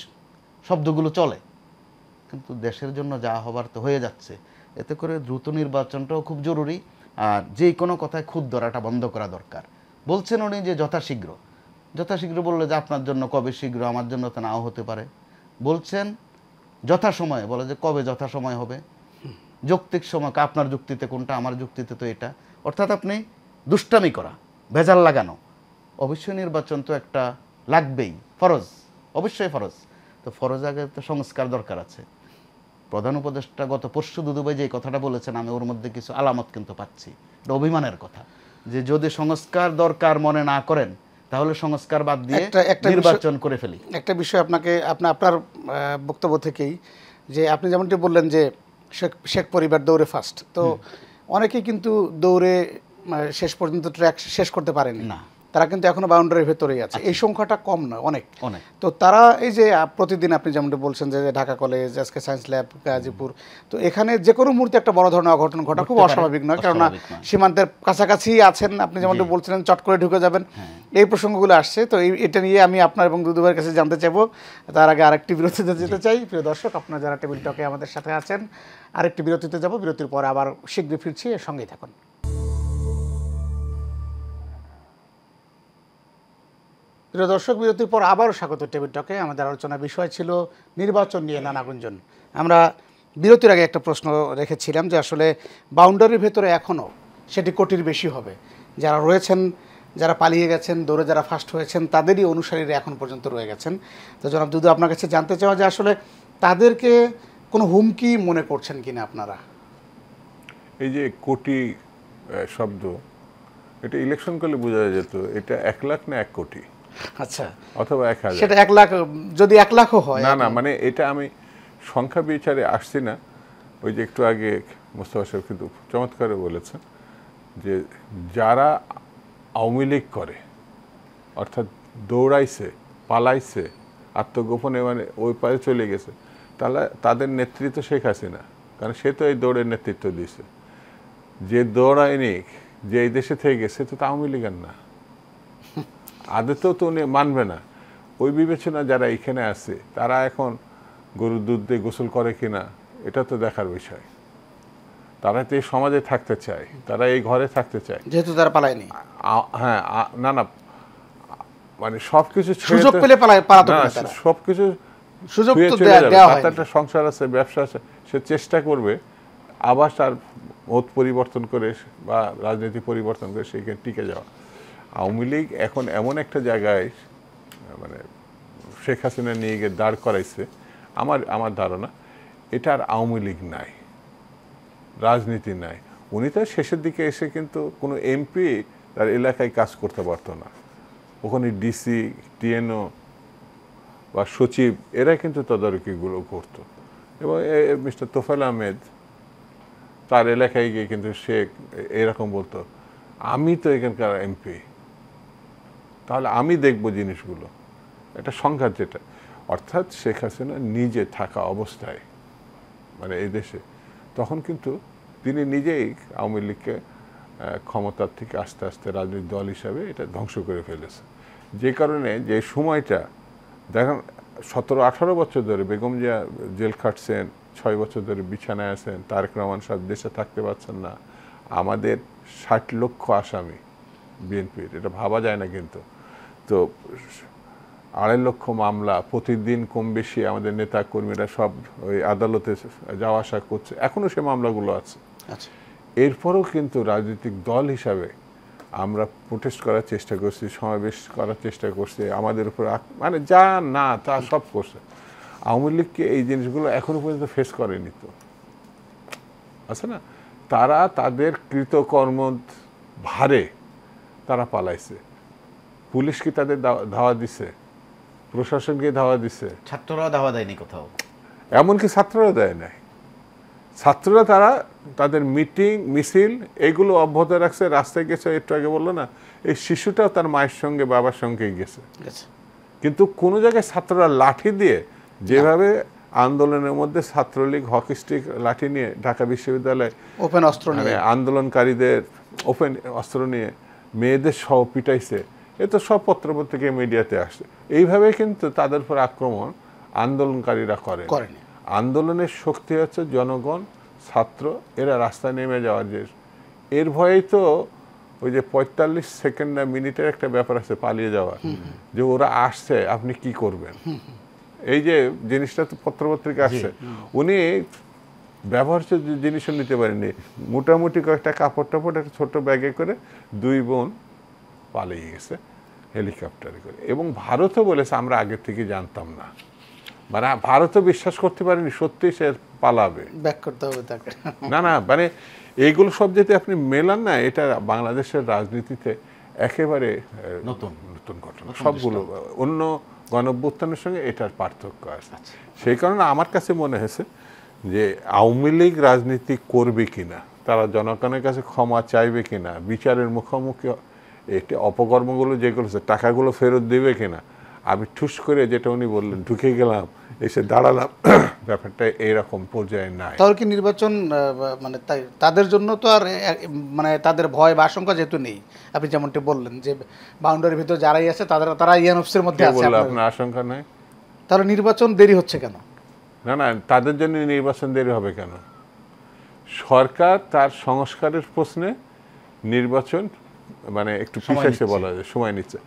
Speaker 3: শব্দগুলো চলে, কিন্তু দেশের জন্য যা হবার তো হয়ে যাচ্ছে। এতে করে দ্রুত নির্বাচনটাও খুব জরুরি, আর যে কোনো কথায় খুদ ধরাটা বন্ধ করা দরকার। বলছেন উনি যে যথাশীঘ্র বললে যে আপনার জন্য কবে শীঘ্র, আমার জন্য তো নাও হতে পারে। বলছেন যথাসময়ে, বলে যে কবে যথাসময় হবে, যৌক্তিক সময়, আপনার যুক্তিতে কোনটা, আমার যুক্তিতে তো এটা। অর্থাৎ আপনি দুষ্টামি করা, ভেজাল লাগানো। অবশ্যই নির্বাচন তো একটা লাগবেই, ফরজ, অবশ্যই ফরজ। তো ফরজ আগে তো সংস্কার দরকার আছে। প্রধান উপদেষ্টা গত পরশু দুদুভাই যে কথাটা বলেছেন, আমি ওর মধ্যে কিছু আলামত কিন্তু পাচ্ছি। এটা অভিমানের কথা, যে যদি সংস্কার দরকার মনে না করেন, তাহলে সংস্কার বাদ দিয়ে নির্বাচন করে ফেলি।
Speaker 1: একটা বিষয় আপনাকে আপনার বক্তব্য থেকেই, যে আপনি যেমনটি বললেন যে শেখ পরিবার দৌড়ে ফার্স্ট, তো অনেকেই কিন্তু দৌড়ে শেষ পর্যন্ত ট্র্যাক শেষ করতে পারেনি না, তারা কিন্তু এখনো বাউন্ডারির ভেতরেই আছে। এই সংখ্যাটা কম নয়, অনেক। তো তারা এই যে প্রতিদিন আপনি যেমনটা বলছেন যে ঢাকা কলেজ, আজকে সায়েন্স ল্যাব, গাজীপুর, তো এখানে যে কোনো মুহূর্তে একটা বড় ধরনের অঘটন ঘটা খুব অস্বাভাবিক নয়, কেননা সীমান্তের কাছাকাছি আছেন আপনি, যেমনটা বলছিলেন চট করে ঢুকে যাবেন, এই প্রসঙ্গগুলো আসছে। তো এটা নিয়ে আমি আপনার এবং দুদুভাইয়ের কাছে জানতে চাইবো। তার আগে আরেকটি বিরতিতে যেতে চাই। প্রিয় দর্শক, আপনারা যারা টেবিল টকে আমাদের সাথে আছেন, আরেকটি বিরতিতে যাব, বিরতির পরে আবার শীঘ্রই ফিরছি, এর সঙ্গেই থাকুন। প্রিয় দর্শক, বিরতির পর আবারও স্বাগত টেবিল টকে। আমাদের আলোচনার বিষয় ছিল নির্বাচন নিয়ে নানা গুঞ্জন। আমরা বিরতির আগে একটা প্রশ্ন রেখেছিলাম যে আসলে বাউন্ডারির ভেতরে এখনও সেটি কোটির বেশি হবে, যারা রয়েছেন, যারা পালিয়ে গেছেন, দৌড়ে যারা ফার্স্ট হয়েছেন, তাদেরই অনুসারীরা এখন পর্যন্ত রয়ে গেছেন। তো জনাব দুদু, আপনার কাছে জানতে চাওয়া যে আসলে তাদেরকে কোনো হুমকি মনে করছেন কিনা আপনারা?
Speaker 2: এই যে কোটি শব্দ, এটা ইলেকশন করলে বোঝা যেত এটা 1 লাখ না 1 কোটি,
Speaker 1: আচ্ছা,
Speaker 2: অথবা 1000।
Speaker 1: সেটা 1 লাখ, যদি 1 লাখও হয়
Speaker 2: না, মানে এটা আমি সংখ্যা বিচারে আসছি না। ওই যে একটু আগে মোস্তফা সাহেব কিন্তু চমৎকার বলেছেন যে যারা আওয়ামী লীগ করে, অর্থাৎ দৌড়াইছে, পালাইছে, আত্মগোপনে মানে ওই পারে চলে গেছে, তাহলে তাদের নেতৃত্ব শেখ হাসিনা, কারণ সে তো এই দৌড়ের নেতৃত্ব দিয়েছে। যে দৌড়ায়নি, যে এই দেশে থেকে গেছে, তো আওয়ামী লীগের না, আদতেও তো উনি মানবে না। ওই বিবেচনা যারা এখানে আছে, তারা এখন গরুর দুধ দিয়ে গোসল করে কিনা, এটা তো দেখার বিষয়। তারা তো এই সমাজে থাকতে চায়, তারা এই ঘরে থাকতে চায়,
Speaker 1: যেহেতু তারা পালায়নি।
Speaker 2: হ্যাঁ, না মানে সবকিছু
Speaker 1: সুযোগ পেলে পালাতো না,
Speaker 2: সবকিছু
Speaker 1: সুযোগ তো দেওয়া হয়।
Speaker 2: একটা সংসার আছে, ব্যবসা আছে, সে চেষ্টা করবে আবার তার মত পরিবর্তন করে বা রাজনীতি পরিবর্তন করে সেইখানে টিকে যাওয়া। আওয়ামী লীগ এখন এমন একটা জায়গায় মানে শেখ হাসিনা নিয়ে গিয়ে দাঁড় করাইছে, আমার ধারণা এটা আর আওয়ামী লীগ নাই, রাজনীতি নাই। উনি তো শেষের দিকে এসে কিন্তু কোনো এমপি তার এলাকায় কাজ করতে পারতো না, ওখানে ডিসি, টিএনও বা সচিব এরা কিন্তু তদারকিগুলো করতো। এবং মিস্টার তোফায়েল আহমেদ তার এলাকায় গিয়ে কিন্তু সে এরকম বলতো, আমি তো এখানকার এমপি, তাহলে আমি দেখব জিনিসগুলো। একটা সংঘাত যেটা অর্থাৎ শেখ হাসিনা নিজে থাকা অবস্থায় মানে এই দেশে তখন কিন্তু তিনি নিজেই আওয়ামী লীগকে ক্ষমতার থেকে আস্তে আস্তে রাজনৈতিক দল হিসাবে এটা ধ্বংস করে ফেলেছে। যে কারণে যে সময়টা দেখেন 17-18 বছর ধরে বেগম জিয়া জেল খাটছেন, 6 বছর ধরে বিছানায় আছেন, তারেক রহমান সাহেব দেশে থাকতে পারছেন না, আমাদের 60 লক্ষ আসামি বিএনপির, এটা ভাবা যায় না কিন্তু। তো 2.5 লক্ষ মামলা প্রতিদিন কম বেশি আমাদের নেতা কর্মীরা সব ওই আদালতে যাওয়া আসা করছে, এখনো সে মামলাগুলো আছে।
Speaker 1: আচ্ছা,
Speaker 2: এরপরও কিন্তু রাজনৈতিক দল হিসাবে আমরা প্রোটেস্ট করার চেষ্টা করছি, সমাবেশ করার চেষ্টা করছি, আমাদের উপর মানে যা না তা সব করছে। আওয়ামী লীগকে এই জিনিসগুলো এখনো পর্যন্ত ফেস করেনি তো, আছে না? তারা তাদের কৃতকর্ম ভারে তারা পালাইছে। পুলিশ কি তাদের ধাওয়া দিছে? প্রশাসনকে ধাওয়া দিছে?
Speaker 3: ছাত্ররা ধাওয়া দেয়নি কোথাও,
Speaker 2: এমনকি ছাত্ররা দেয় নাই। ছাত্ররা তারা তাদের মিটিং মিছিল এগুলো অব্যাহত রাখছে, রাস্তায় গেছে। একটু আগে বললো না, এই শিশুটাও তার মায়ের সঙ্গে বাবার সঙ্গে গেছে, কিন্তু কোনো জায়গায় ছাত্ররা লাঠি দিয়ে যেভাবে আন্দোলনের মধ্যে ছাত্রলীগ হকি স্টিক লাঠি নিয়ে ঢাকা বিশ্ববিদ্যালয়ে
Speaker 1: ওপেন অস্ত্র নিয়ে
Speaker 2: আন্দোলনকারীদের ওপেন অস্ত্র নিয়ে মেয়েদের সহ পিটাইছে, এ তো সব পত্রপত্রিকা মিডিয়াতে আসছে। এইভাবে কিন্তু তাদের উপর আক্রমণ আন্দোলনকারীরা করেনি। আন্দোলনের শক্তি হচ্ছে জনগণ, ছাত্র, এরা রাস্তায় নেমে যাওয়ার যে এর ভয়েই তো ওই যে 45 সেকেন্ড না মিনিটের একটা ব্যাপার আছে পালিয়ে যাওয়া, যে ওরা আসছে আপনি কি করবেন, এই যে জিনিসটা তো পত্রপত্রিকা আসছে। উনি ব্যবহার্য জিনিসও নিতে পারেনি, মোটামুটি কয়েকটা কাপড় টাপড় একটা ছোট ব্যাগে করে 2 বোন পালিয়ে গেছে হেলিকপ্টারে করে। এবং ভারতও বলেছে আমরা আগে থেকে জানতাম না, মানে ভারতও বিশ্বাস করতে পারেনি সত্যি সে পালাবে,
Speaker 1: ব্যাক করতে হবে তাকে।
Speaker 2: না না, মানে এইগুলো সব যদি আপনি মেলান না, এটা বাংলাদেশের রাজনীতিতে একেবারে নতুন নতুন ঘটনা। সবগুলো অন্য গণঅভ্যুত্থানের সঙ্গে এটার পার্থক্য আছে। সেই কারণে আমার কাছে মনে হয়েছে যে আওয়ামী লীগ রাজনীতি করবে কিনা, তারা জনগণের কাছে ক্ষমা চাইবে কিনা, বিচারের মুখোমুখি এটি অপকর্মগুলো যেগুলো টাকাগুলো ফেরত দেবে কিনা, আমি ঠুস করে যেটা উনি বললেন ঢুকে গেলাম এসে দাঁড়ালাম, ব্যাপারটা এইরকম পর্যায়ে নাই।
Speaker 1: তাহলে কি নির্বাচন মানে তাদের জন্য তো আর মানে তাদের ভয় বা আশঙ্কা যেহেতু নেই, আপনি যেমনটি বললেন যে বাউন্ডারির ভিতর যারাই আছে তারা ইএনএফসির মধ্যে আছে,
Speaker 2: আপনার আশঙ্কা নাই?
Speaker 1: তাহলে নির্বাচন দেরি হচ্ছে কেন?
Speaker 2: না না, তাদের জন্য নির্বাচন দেরি হবে কেন? সরকার তার সংস্কারের প্রশ্নে নির্বাচন মানে একটু পিছাচ্ছে, বলা যায় সময় নিচ্ছে।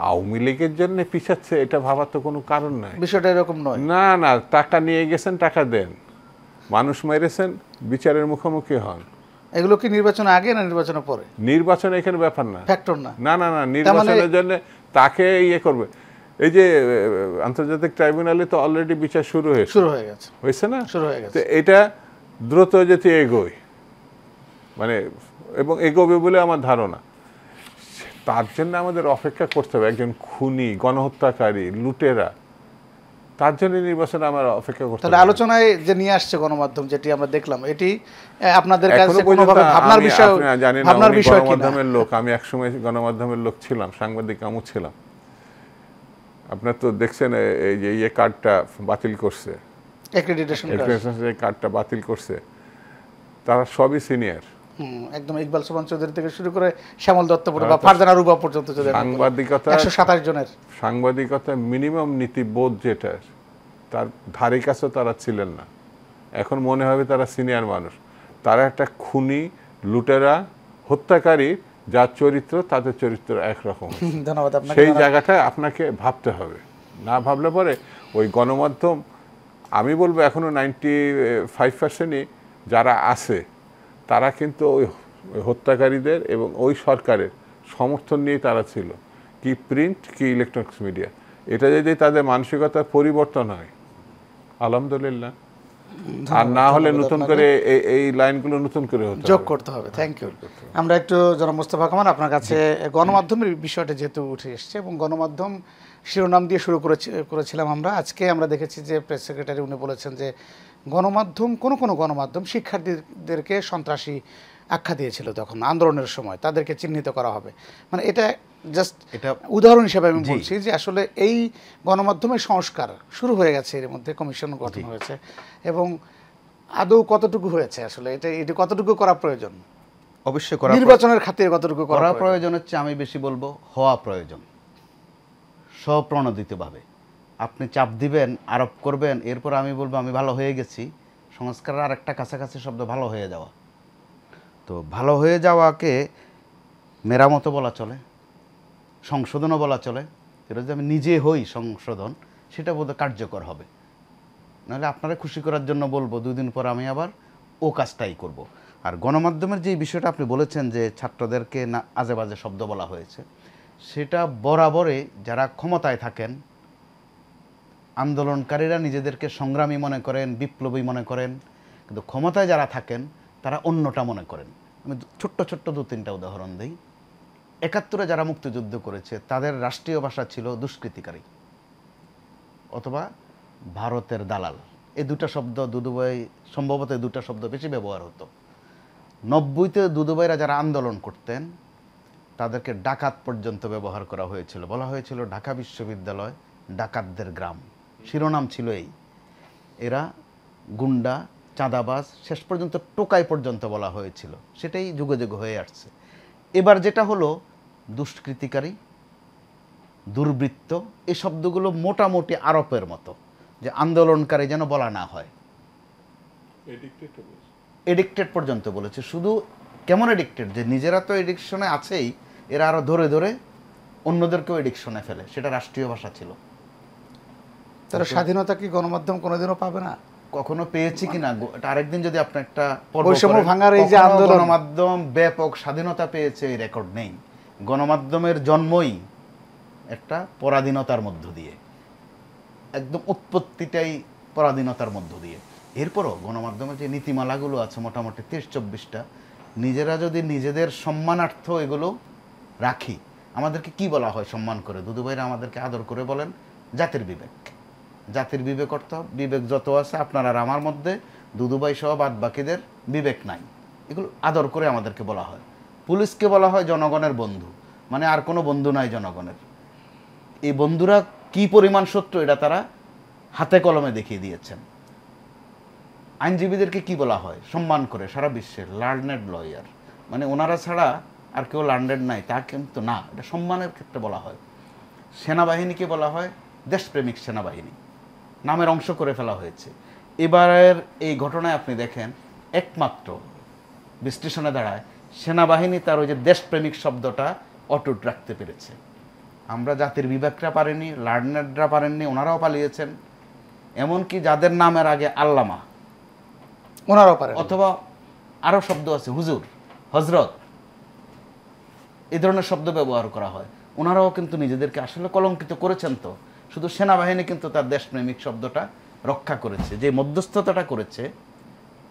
Speaker 2: আওয়ামী লীগের জন্য পিছাচ্ছে এটা ভাবার তো কোনো কারণ নাই,
Speaker 1: বিষয়টা এরকম নয়।
Speaker 2: না না, টাকা নিয়ে গেছেন, টাকা দেন, মানুষ মেরেছেন, বিচারের মুখোমুখি হন।
Speaker 1: এগুলো কি নির্বাচন আগে না নির্বাচনের পরে?
Speaker 2: নির্বাচন এখানে ব্যাপার না,
Speaker 1: ফ্যাক্টর না।
Speaker 2: না না না, নির্বাচনের জন্য তাকে ইয়ে করবে। এই যে আন্তর্জাতিক ট্রাইব্যুনালে তো অলরেডি বিচার শুরু হয়েছে হয়েছে না,
Speaker 1: শুরু হয়ে গেছে।
Speaker 2: এটা দ্রুত যেতে এগোয়, মানে এবং এগোবে বলে আমার ধারণা। তার জন্য আমাদের অপেক্ষা করতে হবে। একজন খুনি, গণহত্যাকারী, লুটেরা, তার জন্য নির্বাচনে আমরা অপেক্ষা করতে হবে।
Speaker 1: তাহলে আলোচনায় যে নিয়ে আসছে গণমাধ্যম, যেটি আমরা দেখলাম, এটি আপনাদের কাছে কোনোভাবে ভাবনার বিষয়?
Speaker 2: জানি না, গণমাধ্যমের লোক, আমি একসময় গণমাধ্যমের লোক ছিলাম, সাংবাদিক আমও ছিলাম। আপনার তো দেখছেন এই যে ইয়ে কার্ডটা বাতিল করছে,
Speaker 1: অ্যাক্রেডিটেশন
Speaker 2: কার্ডটা বাতিল করছে, তারা সবই সিনিয়র,
Speaker 1: একদম ইকবাল সোবহান চৌধুরী থেকে শুরু করে শ্যামল দত্ত বা ফারজানা রুবা পর্যন্ত,
Speaker 2: সাংবাদিকতা
Speaker 1: 127 জনের
Speaker 2: সাংবাদিকতা মিনিমাম নীতিবোধ যেটা, তার ধারে কাছে তারা ছিলেন না। এখন মনে হবে তারা সিনিয়র মানুষ। তারা একটা খুনি, লুটেরা, হত্যাকারী, যার চরিত্র তাদের চরিত্র একরকম।
Speaker 1: ধন্যবাদ আপনাকে।
Speaker 2: সেই জায়গাটা আপনাকে ভাবতে হবে, না ভাবলে পরে ওই গণমাধ্যম, আমি বলবো এখনো 95%ই যারা আছে তারা কিন্তু ওই হত্যাকারীদের এবং ওই সরকারের সমর্থন নিয়ে তারা ছিল, কি প্রিন্ট কি ইলেকট্রনিক্স মিডিয়া। এটা যদি তাদের মানসিকতার পরিবর্তন হয় আলহামদুলিল্লাহ, আর না হলে নতুন করে এই লাইনগুলো নতুন করে
Speaker 1: যোগ করতে হবে। Thank you. আমরা একটু জনাব মোস্তফা কামাল আপনার কাছে গণমাধ্যমের বিষয়টা যেহেতু উঠে এসছে এবং গণমাধ্যম শিরোনাম দিয়ে শুরু করেছিলাম আমরা, আজকে আমরা দেখেছি যে প্রেস সেক্রেটারি উনি বলেছেন যে গণমাধ্যম কোনো গণমাধ্যম শিক্ষার্থীদেরকে সন্ত্রাসী আখ্যা দিয়েছিল তখন আন্দোলনের সময়, তাদেরকে চিহ্নিত করা হবে। মানে এটা জাস্ট
Speaker 3: এটা
Speaker 1: উদাহরণ হিসেবে আমি
Speaker 3: জি।
Speaker 1: বলছি যে আসলে এই গণমাধ্যমের সংস্কার শুরু হয়ে গেছে, এর মধ্যে কমিশন গঠন হয়েছে, এবং আদৌ কতটুকু হয়েছে আসলে এটা কতটুকু করা প্রয়োজন,
Speaker 3: অবশ্যই করা
Speaker 1: নির্বাচনের খাতিরে কতটুকু
Speaker 3: করা
Speaker 1: করা প্রয়োজন?
Speaker 3: প্রয়োজন হচ্ছে, আমি বেশি বলবো হওয়া প্রয়োজন স্বপ্রণোদিতভাবে। আপনি চাপ দিবেন, আরোপ করবেন, এরপর আমি বলবো আমি ভালো হয়ে গেছি। সংস্কারের আর একটা কাছাকাছি শব্দ ভালো হয়ে যাওয়া। তো ভালো হয়ে যাওয়াকে মেরামতো বলা চলে, সংশোধনও বলা চলে। এটা যদি আমি নিজে হই সংশোধন, সেটা বোধহয় কার্যকর হবে। নাহলে আপনারা খুশি করার জন্য বলবো, 2 দিন পর আমি আবার ও কাজটাই করব। আর গণমাধ্যমের যে বিষয়টা আপনি বলেছেন যে ছাত্রদেরকে না আজে বাজে শব্দ বলা হয়েছে, সেটা বরাবরে যারা ক্ষমতায় থাকেন, আন্দোলনকারীরা নিজেদেরকে সংগ্রামী মনে করেন, বিপ্লবী মনে করেন, কিন্তু ক্ষমতায় যারা থাকেন তারা অন্যটা মনে করেন। আমি ছোট্ট ছোট্ট 2-3টা উদাহরণ দিই। 71-এ যারা মুক্তিযুদ্ধ করেছে তাদের রাষ্ট্রীয় ভাষা ছিল দুষ্কৃতিকারী অথবা ভারতের দালাল। এই দুটো শব্দ দুদুভাই, সম্ভবত এই দুটো শব্দ বেশি ব্যবহার হতো। 90-তে দুদুভাইরা যারা আন্দোলন করতেন তাদেরকে ডাকাত পর্যন্ত ব্যবহার করা হয়েছিল, বলা হয়েছিল ঢাকা বিশ্ববিদ্যালয় ডাকাতদের গ্রাম, শিরোনাম ছিল এই। এরা গুন্ডা, চাঁদাবাজ, শেষ পর্যন্ত টোকাই পর্যন্ত বলা হয়েছিল। সেটাই যুগে যুগে হয়ে আসছে। এবার যেটা হলো দুষ্কৃতিকারী, দুর্বৃত্ত, এই শব্দগুলো মোটামুটি আরোপের মতো, যে আন্দোলনকারী যেন বলা না হয়। এডিক্টেড পর্যন্ত বলেছে। শুধু কেমন এডিক্টেড, যে নিজেরা তো এডিকশনে আছেই, এরা আরো ধরে ধরে অন্যদেরকেও এডিকশনে ফেলে। সেটা রাষ্ট্রীয় ভাষা ছিল।
Speaker 1: তারা স্বাধীনতা কি গণমাধ্যম কোনোদিনও পাবে না?
Speaker 3: কখনো পেয়েছি কিনা এটা আরেকদিন যদি আপনি একটা পর্ব
Speaker 1: বৈষম্য
Speaker 3: করেন,
Speaker 1: ভাঙার এই যে
Speaker 3: কখনো
Speaker 1: আন্দোলন,
Speaker 3: গণমাধ্যম ব্যাপক স্বাধীনতা পেয়েছে এই রেকর্ড নেই। গণমাধ্যমের জন্মই একটা পরাধীনতার মধ্য দিয়ে, একদম উৎপত্তিটাই পরাধীনতার মধ্য দিয়ে। এরপরও গণমাধ্যমের যে নীতিমালাগুলো আছে মোটামুটি 30-24টা, নিজেরা যদি নিজেদের সম্মানার্থ এগুলো রাখি, আমাদেরকে কি বলা হয় সম্মান করে? দুদুভাইরা আমাদেরকে আদর করে বলেন জাতির বিবেক। জাতির বিবেক অর্থ বিবেক যত আছে আপনার আর আমার মধ্যে, দুদুভাই সহ বাদ বাকিদের বিবেক নাই। এগুলো আদর করে আমাদেরকে বলা হয়। পুলিশকে বলা হয় জনগণের বন্ধু, মানে আর কোনো বন্ধু নাই জনগণের। এই বন্ধুরা কি পরিমাণ শত্রু এটা তারা হাতে কলমে দেখিয়ে দিয়েছেন। আইনজীবীদেরকে কি বলা হয় সম্মান করে? সারা বিশ্বের লার্নেড লয়ার, মানে ওনারা ছাড়া আর কেউ লার্নেড নাই তা কিন্তু না, এটা সম্মানের ক্ষেত্রে বলা হয়। সেনাবাহিনীকে বলা হয় দেশপ্রেমিক সেনাবাহিনী, নামের অংশ করে ফেলা হয়েছে। এবারের এই ঘটনায় আপনি দেখেন একমাত্র বিশ্লেষণে দাঁড়ায় সেনাবাহিনী তার ওই যে দেশপ্রেমিক শব্দটা অটুট রাখতে পেরেছে। আমরা জাতির বিবেকরা পারেনি, লার্নাররা পারেননি, ওনারাও পালিয়েছেন। এমনকি যাদের নামের আগে আল্লামা
Speaker 1: ওনারাও পারে,
Speaker 3: অথবা আরও শব্দ আছে হুজুর, হজরত, এই ধরনের শব্দ ব্যবহার করা হয়, ওনারাও কিন্তু নিজেদেরকে আসলে কলঙ্কিত করেছেন। তো শুধু সেনাবাহিনী কিন্তু তার দেশপ্রেমিক শব্দটা রক্ষা করেছে, যে মধ্যস্থতাটা করেছে,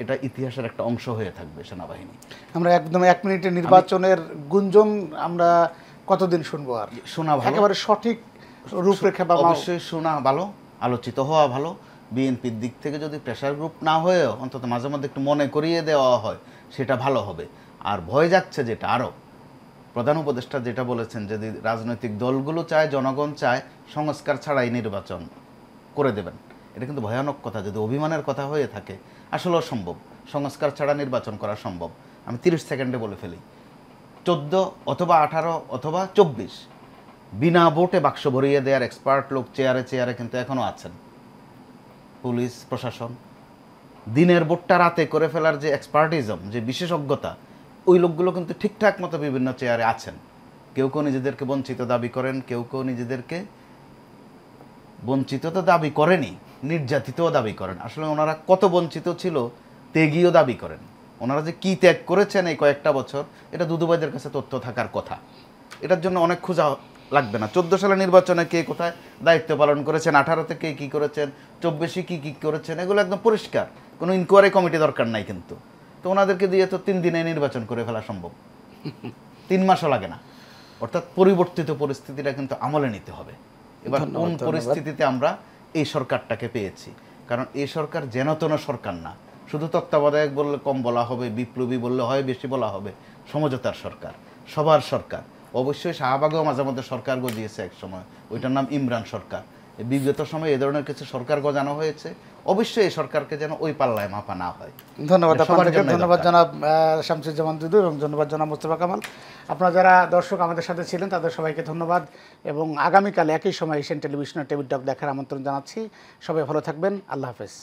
Speaker 3: এটা ইতিহাসের একটা অংশ হয়ে থাকবে সেনাবাহিনী।
Speaker 1: আমরা একদম 1 মিনিটের নির্বাচনের গুঞ্জন আমরা কতদিন শুনবো? আর
Speaker 3: শোনা ভালো,
Speaker 1: একেবারে সঠিক রূপরেখা বা
Speaker 3: অবশ্যই শোনা ভালো, আলোচিত হওয়া ভালো। বিএনপির দিক থেকে যদি প্রেশার গ্রুপ না হয়েও অন্তত মাঝে মধ্যে একটু মনে করিয়ে দেওয়া হয়, সেটা ভালো হবে। আর ভয় যাচ্ছে যেটা, আরও প্রধান উপদেষ্টা যেটা বলেছেন, যদি রাজনৈতিক দলগুলো চায়, জনগণ চায়, সংস্কার ছাড়াই নির্বাচন করে দেবেন, এটা কিন্তু ভয়ানক কথা। যদি অভিমানের কথা হয়ে থাকে, আসলেও সম্ভব, সংস্কার ছাড়া নির্বাচন করা সম্ভব। আমি 30 সেকেন্ডে বলে ফেলি, 14 অথবা 18 অথবা 24 বিনা ভোটে বাক্স ভরিয়ে দেওয়ার এক্সপার্ট লোক চেয়ারে চেয়ারে কিন্তু এখনও আছেন। পুলিশ প্রশাসন দিনের ভোটটা রাতে করে ফেলার যে এক্সপার্টিজম, যে বিশেষজ্ঞতা, ওই লোকগুলো কিন্তু ঠিকঠাক মতো বিভিন্ন চেয়ারে আছেন। কেউ কেউ নিজেদেরকে বঞ্চিত দাবি করেন, কেউ কেউ নিজেদেরকে বঞ্চিত তো দাবি করেনি, নির্যাতিতও দাবি করেন। আসলে ওনারা কত বঞ্চিত ছিল ত্যাগীও দাবি করেন। ওনারা যে কি ত্যাগ করেছেন এই কয়েকটা বছর, এটা দুদুভাইদের কাছে তথ্য থাকার কথা। এটার জন্য অনেক খোঁজা লাগবে না। 14 সালে নির্বাচনে কে কোথায় দায়িত্ব পালন করেছেন, 18-তে কে কী করেছেন, 24-এ কী করেছেন, এগুলো একদম পরিষ্কার। কোনো ইনকোয়ারি কমিটি দরকার নাই কিন্তু। তো ওনাদেরকে দিয়ে তো 3 দিনে নির্বাচন করে ফেলা সম্ভব, 3 মাসও লাগে না। অর্থাৎ পরিবর্তিত পরিস্থিতিটা কিন্তু আমলে নিতে হবে। এবার কোন পরিস্থিতিতে আমরা এই সরকারটাকে পেয়েছি? কারণ এই সরকার যেন তেন সরকার না, শুধু তত্ত্বাবধায়ক বললে কম বলা হবে, বিপ্লবী বললে হয় বেশি বলা হবে। সমঝোতার সরকার, সবার সরকার। অবশ্যই শাহবাগেও মাঝে মধ্যে সরকার গজিয়েছে এক সময়, ওইটার নাম ইমরান সরকার। এই বিগত সময়ে এ ধরনের কিছু সরকার গজানো হয়েছে, অবশ্যই এই সরকারকে যেন ওই পাল্লায় মাপা না হয়।
Speaker 1: ধন্যবাদ
Speaker 3: এটা সবার
Speaker 1: আপনাদেরকে,
Speaker 3: জন্যই
Speaker 1: ধন্যবাদ
Speaker 3: দরকার।
Speaker 1: জনাব শামসুজ্জামান দুদু এবং ধন্যবাদ জনাব মোস্তফা কামাল। আপনারা যারা দর্শক আমাদের সাথে ছিলেন তাদের সবাইকে ধন্যবাদ এবং আগামীকাল একই সময় এশিয়ান টেলিভিশনের টেবিল টক দেখার আমন্ত্রণ জানাচ্ছি। সবাই ভালো থাকবেন, আল্লাহ হাফেজ।